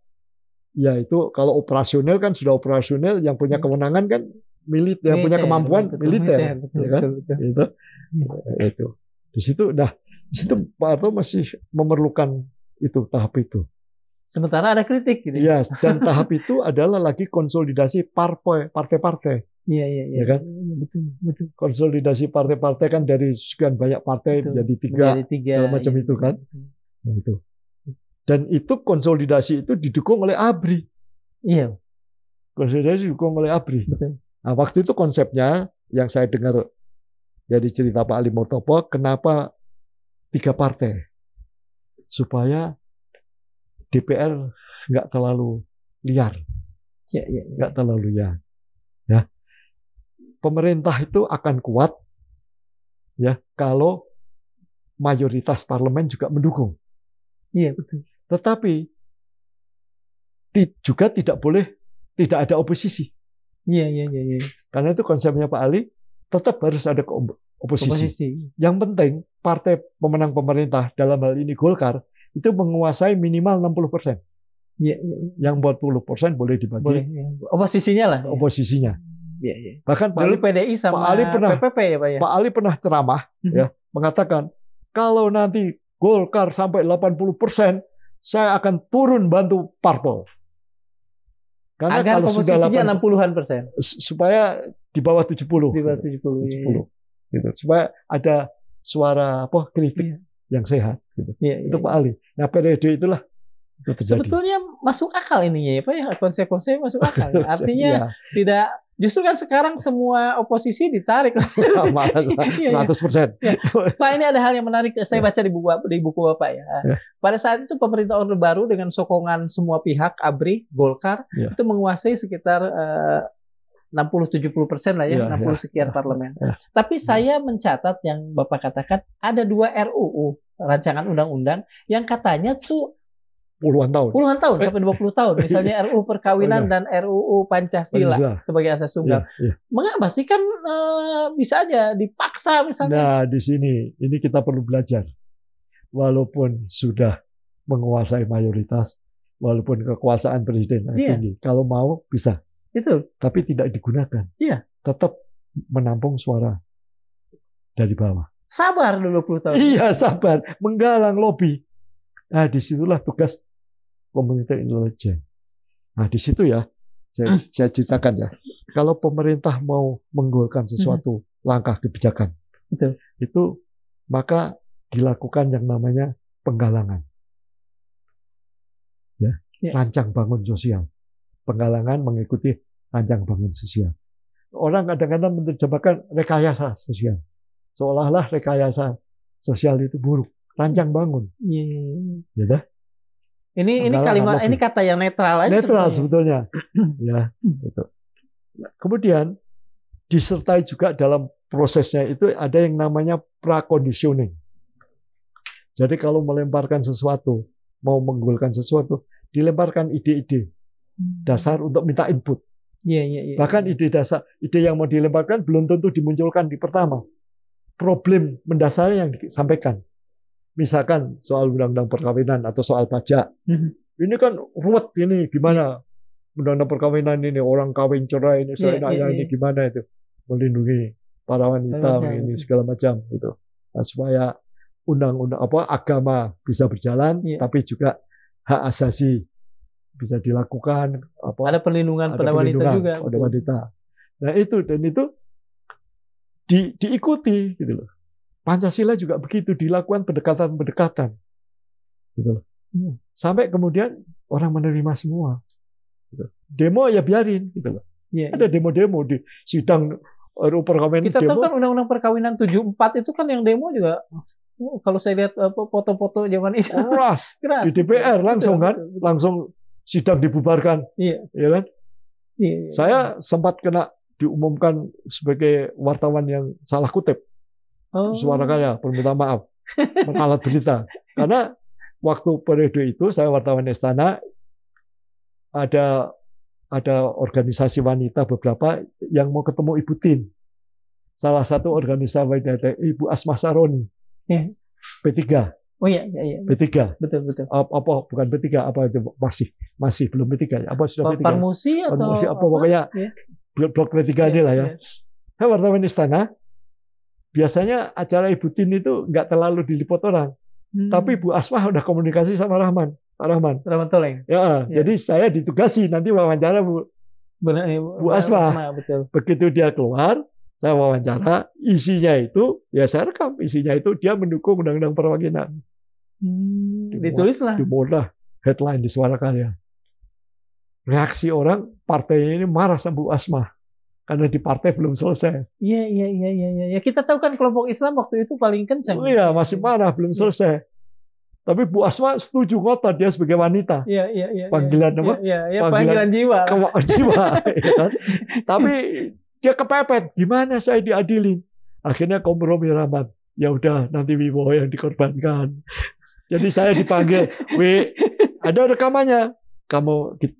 ya itu kalau operasional kan sudah operasional, yang punya kewenangan kan militer, yang punya kemampuan militer, ya kan? Itu. Di situ Pak Harto masih memerlukan itu tahap itu. Sementara ada kritik gitu. Iya, dan tahap itu adalah lagi konsolidasi partai-partai. Iya. Ya kan? Betul. Konsolidasi partai-partai kan dari sekian banyak partai menjadi tiga macam itu kan. Nah, itu. Dan itu konsolidasi itu didukung oleh ABRI. Iya. Konsolidasi didukung oleh ABRI. Betul. Nah, waktu itu konsepnya yang saya dengar dari cerita Pak Ali Murtopo, kenapa 3 partai? Supaya DPR nggak terlalu liar. Nggak terlalu liar. Ya. Pemerintah itu akan kuat ya kalau mayoritas parlemen juga mendukung. Iya, betul. Tetapi juga tidak ada oposisi. Iya. Karena itu konsepnya Pak Ali, tetap harus ada oposisi. Yang penting partai pemenang pemerintah, dalam hal ini Golkar, itu menguasai minimal 60%. Iya. Yang 40% boleh dibagi. Boleh, ya. Oposisinya lah. Oposisinya. Iya. Bahkan Pak Ali, PDI sama PPP ya Pak ya. Pak Ali pernah ceramah ya, mengatakan kalau nanti Golkar sampai 80%, saya akan turun bantu parpol. Karena agar kalau komposisinya 60-an%. Supaya di bawah 70. Di bawah 70. Iya. Gitu. Supaya ada suara kritik yang sehat. Gitu. Itu Pak Ali. Nah, periode itulah itu terjadi. Sebetulnya masuk akal ininya ya Pak ya. Konsep-konsep masuk akal. Artinya tidak, justru kan sekarang semua oposisi ditarik. 100%. Ya. Pak, ini ada hal yang menarik saya baca di buku Bapak ya. Pada saat itu pemerintah Orde Baru dengan sokongan semua pihak, ABRI, Golkar, itu menguasai sekitar 60-70% lah ya, 60 sekian parlemen. Tapi saya mencatat yang Bapak katakan ada 2 RUU, rancangan undang-undang, yang katanya puluhan tahun sampai 20 tahun. Misalnya RUU perkawinan dan RUU Pancasila sebagai asas tunggal. Mengapa sih kan bisa aja dipaksa misalnya? Nah, di sini ini kita perlu belajar. walaupun sudah menguasai mayoritas, walaupun kekuasaan presiden tinggi, kalau mau bisa. Itu. Tapi tidak digunakan. Iya. Tetap menampung suara dari bawah. Sabar dulu 20 tahun. Iya, sabar. Menggalang lobby. Nah, disitulah tugas pemerintah intelijen. Nah, di situ ya, saya ceritakan ya. Kalau pemerintah mau menggolkan sesuatu langkah kebijakan, itu maka dilakukan yang namanya penggalangan. Ya, rancang bangun sosial. Penggalangan mengikuti rancang bangun sosial. Orang kadang-kadang menerjemahkan rekayasa sosial. Seolah-olah rekayasa sosial itu buruk. Rancang bangun. Ya dah. Ini kalimat, ini kata yang netral aja. Netral sebetulnya. Ya, gitu. Kemudian disertai juga dalam prosesnya itu ada yang namanya praconditioning. Jadi kalau melemparkan sesuatu, mau menggolkan sesuatu, dilemparkan ide-ide dasar untuk minta input. Bahkan ide dasar, ide yang mau dilemparkan belum tentu dimunculkan di pertama. Problem mendasar yang disampaikan. Misalkan soal undang-undang perkawinan atau soal pajak. Ini kan ruwet ini, gimana undang-undang perkawinan ini, orang kawin cerai ini, ini gimana itu melindungi para wanita ini segala macam gitu. Nah, supaya undang-undang agama bisa berjalan, tapi juga hak asasi bisa dilakukan. Ada perlindungan pada wanita juga. Pada wanita. Nah itu diikuti gitu loh. Pancasila juga begitu, dilakukan pendekatan-pendekatan gitu loh. Sampai kemudian orang menerima semua gitu. Demo ya biarin gitu loh. Ada demo-demo di sidang RUU perkawinan. Kita tahu kan undang-undang perkawinan 74 itu kan yang demo juga, kalau saya lihat foto-foto zaman itu keras di DPR langsung kan, langsung sidang dibubarkan. Ya kan? Saya sempat kena diumumkan sebagai wartawan yang salah kutip. Suara kaya, permintaan maaf, meralat berita. Karena waktu periode itu saya wartawan Istana, ada organisasi wanita beberapa yang mau ketemu Ibu Tin. Salah satu organisasi wanita Ibu Asma Saroni, P3. Oh iya. P3. Betul. Apa bukan P3? Apa itu masih belum P3? Apa sudah P3? Parmusi atau apa pokoknya blok P3 ini lah ya. Saya wartawan Istana. Biasanya acara Ibu Tin itu nggak terlalu diliput orang. Tapi Bu Asma udah komunikasi sama Rahman Toleng. Jadi saya ditugasi nanti wawancara Bu Asma. Betul. Begitu dia keluar, saya wawancara, isinya itu, ya saya rekam, isinya itu dia mendukung undang-undang perkawinan. Ditulislah. Dimudah headline di Suara Karya. Reaksi orang, partainya ini marah sama Bu Asma. Karena di partai belum selesai. Iya. Kita tahu kan kelompok Islam waktu itu paling kencang. Oh iya, masih marah, belum selesai. Tapi Bu Asma setuju ngotot dia sebagai wanita. Iya. Panggilan apa? Iya, panggilan jiwa. Jiwa. Ya kan? Tapi dia kepepet. Gimana saya diadilin? Akhirnya kompromi Rahmat. Ya udah, nanti Wibowo yang dikorbankan. Jadi saya dipanggil, ada rekamannya.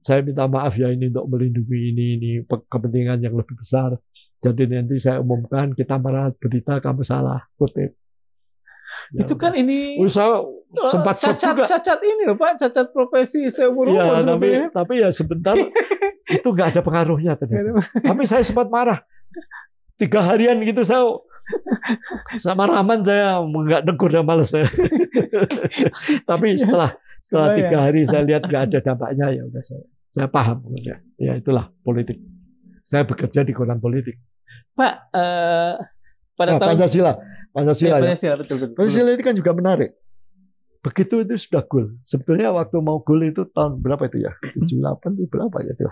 Saya minta maaf ya ini untuk melindungi ini kepentingan yang lebih besar. Jadi nanti saya umumkan kita meralat berita kamu salah kutip. Ya itu kan ini saya sempat cacat ini loh Pak, cacat profesi seumur umur. Tapi ya sebentar itu nggak ada pengaruhnya ternyata. Tapi saya sempat marah 3 harian gitu saya sama Rahman saya nggak negur dan malas saya. Tapi setelah 3 hari saya lihat nggak ada dampaknya, ya udah saya paham. Ya itulah politik. Saya bekerja di koran politik. Pak, pada tahun Pancasila betul. Pancasila ini kan juga menarik. Begitu itu sudah goal. Sebetulnya waktu mau goal itu tahun berapa itu ya? 78 itu berapa ya itu?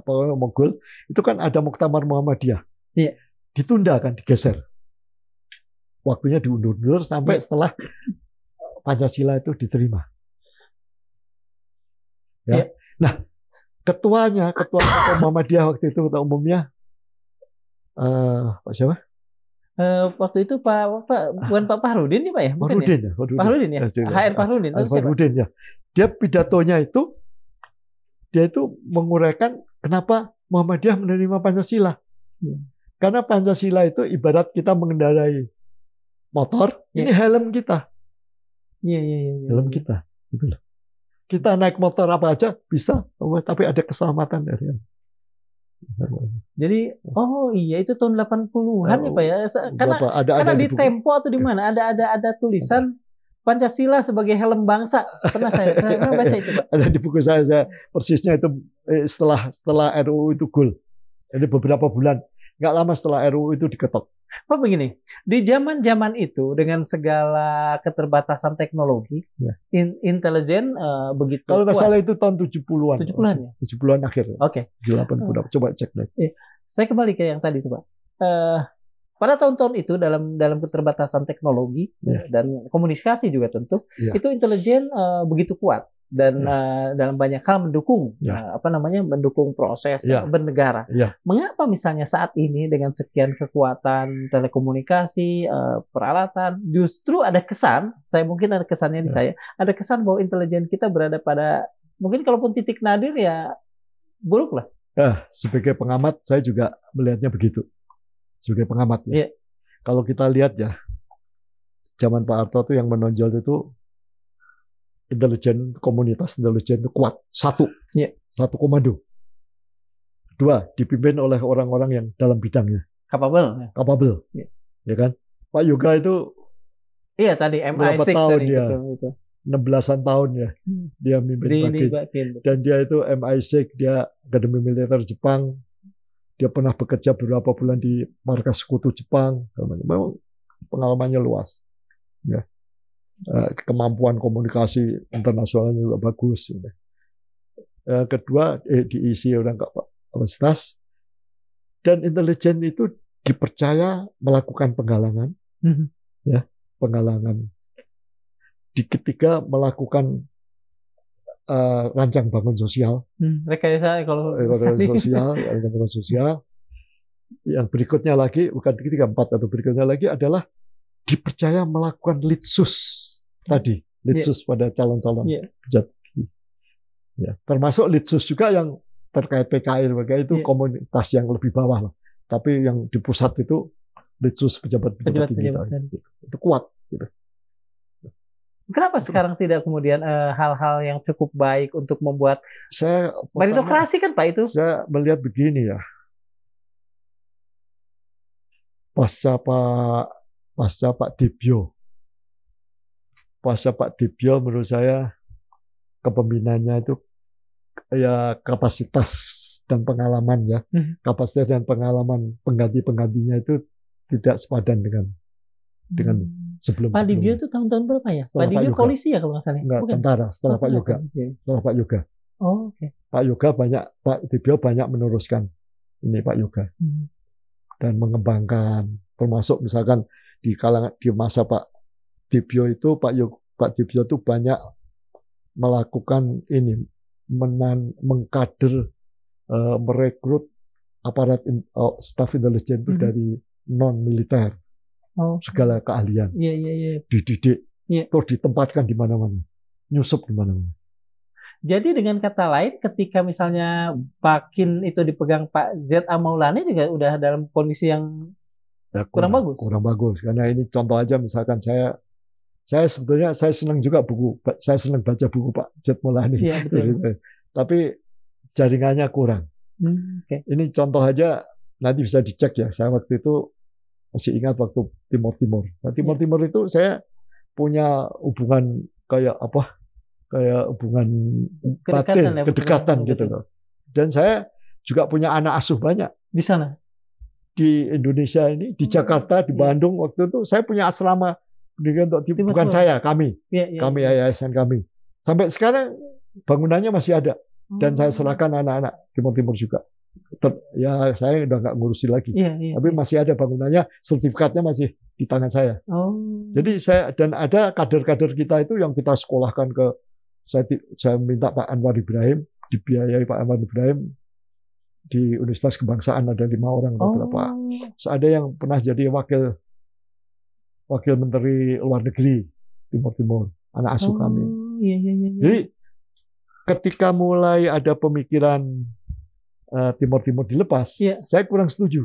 Pokoknya mau goal itu kan ada Muktamar Muhammadiyah. Iya. Ditunda kan, digeser. Waktunya diundur-undur sampai setelah Pancasila itu diterima. Ya. Nah, ketua Muhammadiyah waktu itu, ketua umumnya Pak siapa? Waktu itu bukan Pak Fahrudin nih Pak ya? Fahrudin ya? HR Fahrudin ya. Dia pidatonya itu dia itu menguraikan kenapa Muhammadiyah menerima Pancasila. Karena Pancasila itu ibarat kita mengendarai motor, ini helm kita. Helm kita. Gitu loh. Kita naik motor apa aja bisa, tapi ada keselamatan dari. Jadi, oh iya itu tahun 80-an ya Pak ya. Karena di Tempo atau di mana ada tulisan Pancasila sebagai helm bangsa. Pernah baca itu Pak. Ada di buku saya persisnya itu setelah RUU itu goal. Jadi beberapa bulan, nggak lama setelah RUU itu diketok. Pak begini, di zaman itu dengan segala keterbatasan teknologi, intelijen begitu kalau nggak salah itu tahun 70-an. 70-an ya? 70-an akhir. Oke. 80-an. Coba cek deh. Saya kembali ke yang tadi itu Pak. Pada tahun-tahun itu dalam keterbatasan teknologi dan komunikasi juga tentu, itu intelijen begitu kuat. Dan dalam banyak hal mendukung mendukung proses bernegara. Mengapa misalnya saat ini dengan sekian kekuatan telekomunikasi, peralatan, justru ada kesan, mungkin ada kesannya di saya, ada kesan bahwa intelijen kita berada pada mungkin kalaupun titik nadir ya buruk lah. Sebagai pengamat saya juga melihatnya begitu. Sebagai pengamat ya. Kalau kita lihat ya, zaman Pak Harto itu yang menonjol itu intelijen, komunitas intelijen itu kuat. Satu komando. Dua, dipimpin oleh orang-orang yang dalam bidangnya. Capable. Ya kan? Pak Yoga itu tadi MI6 tahun dia. 16-an tahun ya. Dia mimpin Bakin. Dan dia itu MI6, dia Akademi Militer Jepang. Dia pernah bekerja beberapa bulan di markas sekutu Jepang. Memang pengalamannya luas. Ya. Kemampuan komunikasi internasionalnya juga bagus. Kedua, diisi orang kapasitas. Dan intelijen itu dipercaya melakukan penggalangan. Penggalangan. Ketiga, melakukan rancang bangun sosial. Rekayasa sosial. Yang berikutnya lagi, bukan ketiga, empat atau berikutnya lagi adalah dipercaya melakukan litsus tadi, litsus pada calon-calon pejabat. Termasuk litsus juga yang terkait PKI, itu komunitas yang lebih bawah lah. Tapi yang di pusat itu litsus pejabat-pejabat tinggi. Itu kuat. Gitu. Kenapa sekarang tidak kemudian hal-hal yang cukup baik untuk membuat meritokrasi kan Pak itu? Saya melihat begini ya. Pasca Pak Dibyo menurut saya kepemimpinannya itu ya kapasitas dan pengalaman ya. Kapasitas dan pengalaman pengganti-penggantinya itu tidak sepadan dengan sebelum. Pak Dibyo itu tahun-tahun berapa ya? Pak Dibyo polisi ya kalau nggak salah. Enggak, tentara setelah Pak Yoga. Setelah Pak Yoga. Oh, oke. Pak Dibyo banyak meneruskan ini Pak Yoga. Dan mengembangkan, termasuk misalkan di masa Pak Dibyo itu Pak Dibyo itu banyak melakukan ini mengkader merekrut aparat staf intelijen itu dari non militer, segala keahlian, dididik, terus ditempatkan di mana-mana, nyusup di mana-mana. Jadi dengan kata lain, ketika misalnya Bakin itu dipegang Pak Z.A. Maulana juga udah dalam kondisi yang kurang bagus. Kurang bagus, karena ini contoh aja misalkan saya sebetulnya saya senang juga saya senang baca buku Pak Z. Maulana. Iya, betul. Tapi jaringannya kurang. Ini contoh aja, nanti bisa dicek ya. Saya waktu itu masih ingat waktu Timur. Nah, Timur itu saya punya hubungan kayak hubungan batin, kedekatan gitu loh. Dan saya juga punya anak asuh banyak di sana. Di Indonesia ini, di Jakarta, di Bandung waktu itu saya punya asrama pendidikan untuk bukan saya, kami yayasan kami. Sampai sekarang bangunannya masih ada dan saya serahkan anak-anak Timur juga. Ya saya udah nggak ngurusin lagi, tapi masih ada bangunannya, sertifikatnya masih di tangan saya. Jadi dan ada kader-kader kita itu yang kita sekolahkan ke. Saya minta Pak Anwar Ibrahim, dibiayai Pak Anwar Ibrahim di Universitas Kebangsaan ada 5 orang beberapa. Ada yang pernah jadi wakil menteri luar negeri Timur, anak asuh kami. Jadi ketika mulai ada pemikiran Timur dilepas, saya kurang setuju.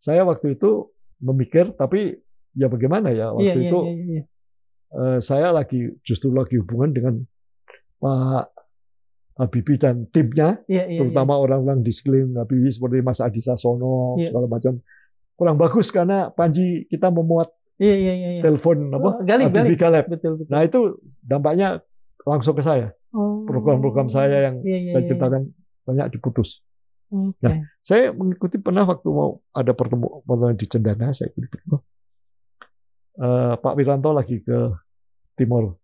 Saya waktu itu memikir, tapi ya bagaimana ya waktu itu. saya justru lagi hubungan dengan Pak Habibie dan timnya, terutama orang-orang di sekeliling Habibie seperti Mas Adi Sasono, segala macam. Kurang bagus karena Panji kita memuat telepon Habibie Galeb. Betul. Nah itu dampaknya langsung ke saya. Program-program saya yang saya ceritakan banyak diputus. Nah, saya mengikuti pernah waktu mau ada pertemuan di Cendana, saya ikuti Pak Wiranto lagi ke Timur.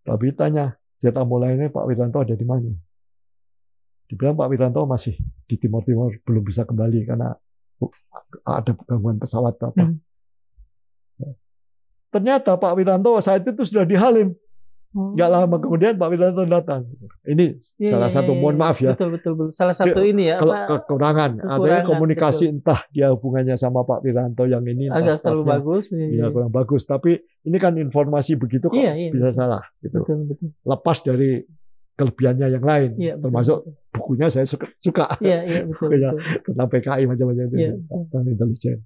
Tapi tanya, senjata mulainya Pak Wiranto ada di mana? Dibilang Pak Wiranto masih di Timur, belum bisa kembali karena ada gangguan pesawat apa. Ternyata Pak Wiranto saat itu sudah di Halim. Nggak lama kemudian Pak Wiranto datang. Ini salah satu, mohon maaf ya. Betul. Salah satu ini ya. Kekurangan. Artinya komunikasi betul. Entah dia hubungannya sama Pak Wiranto yang ini. Agak terlalu bagus. Ya, kurang bagus. Tapi ini kan informasi begitu kok bisa salah. Gitu. Betul. Lepas dari kelebihannya yang lain. Termasuk bukunya saya suka. Iya, betul. Tentang PKI macam-macam itu. Tentang intelijen.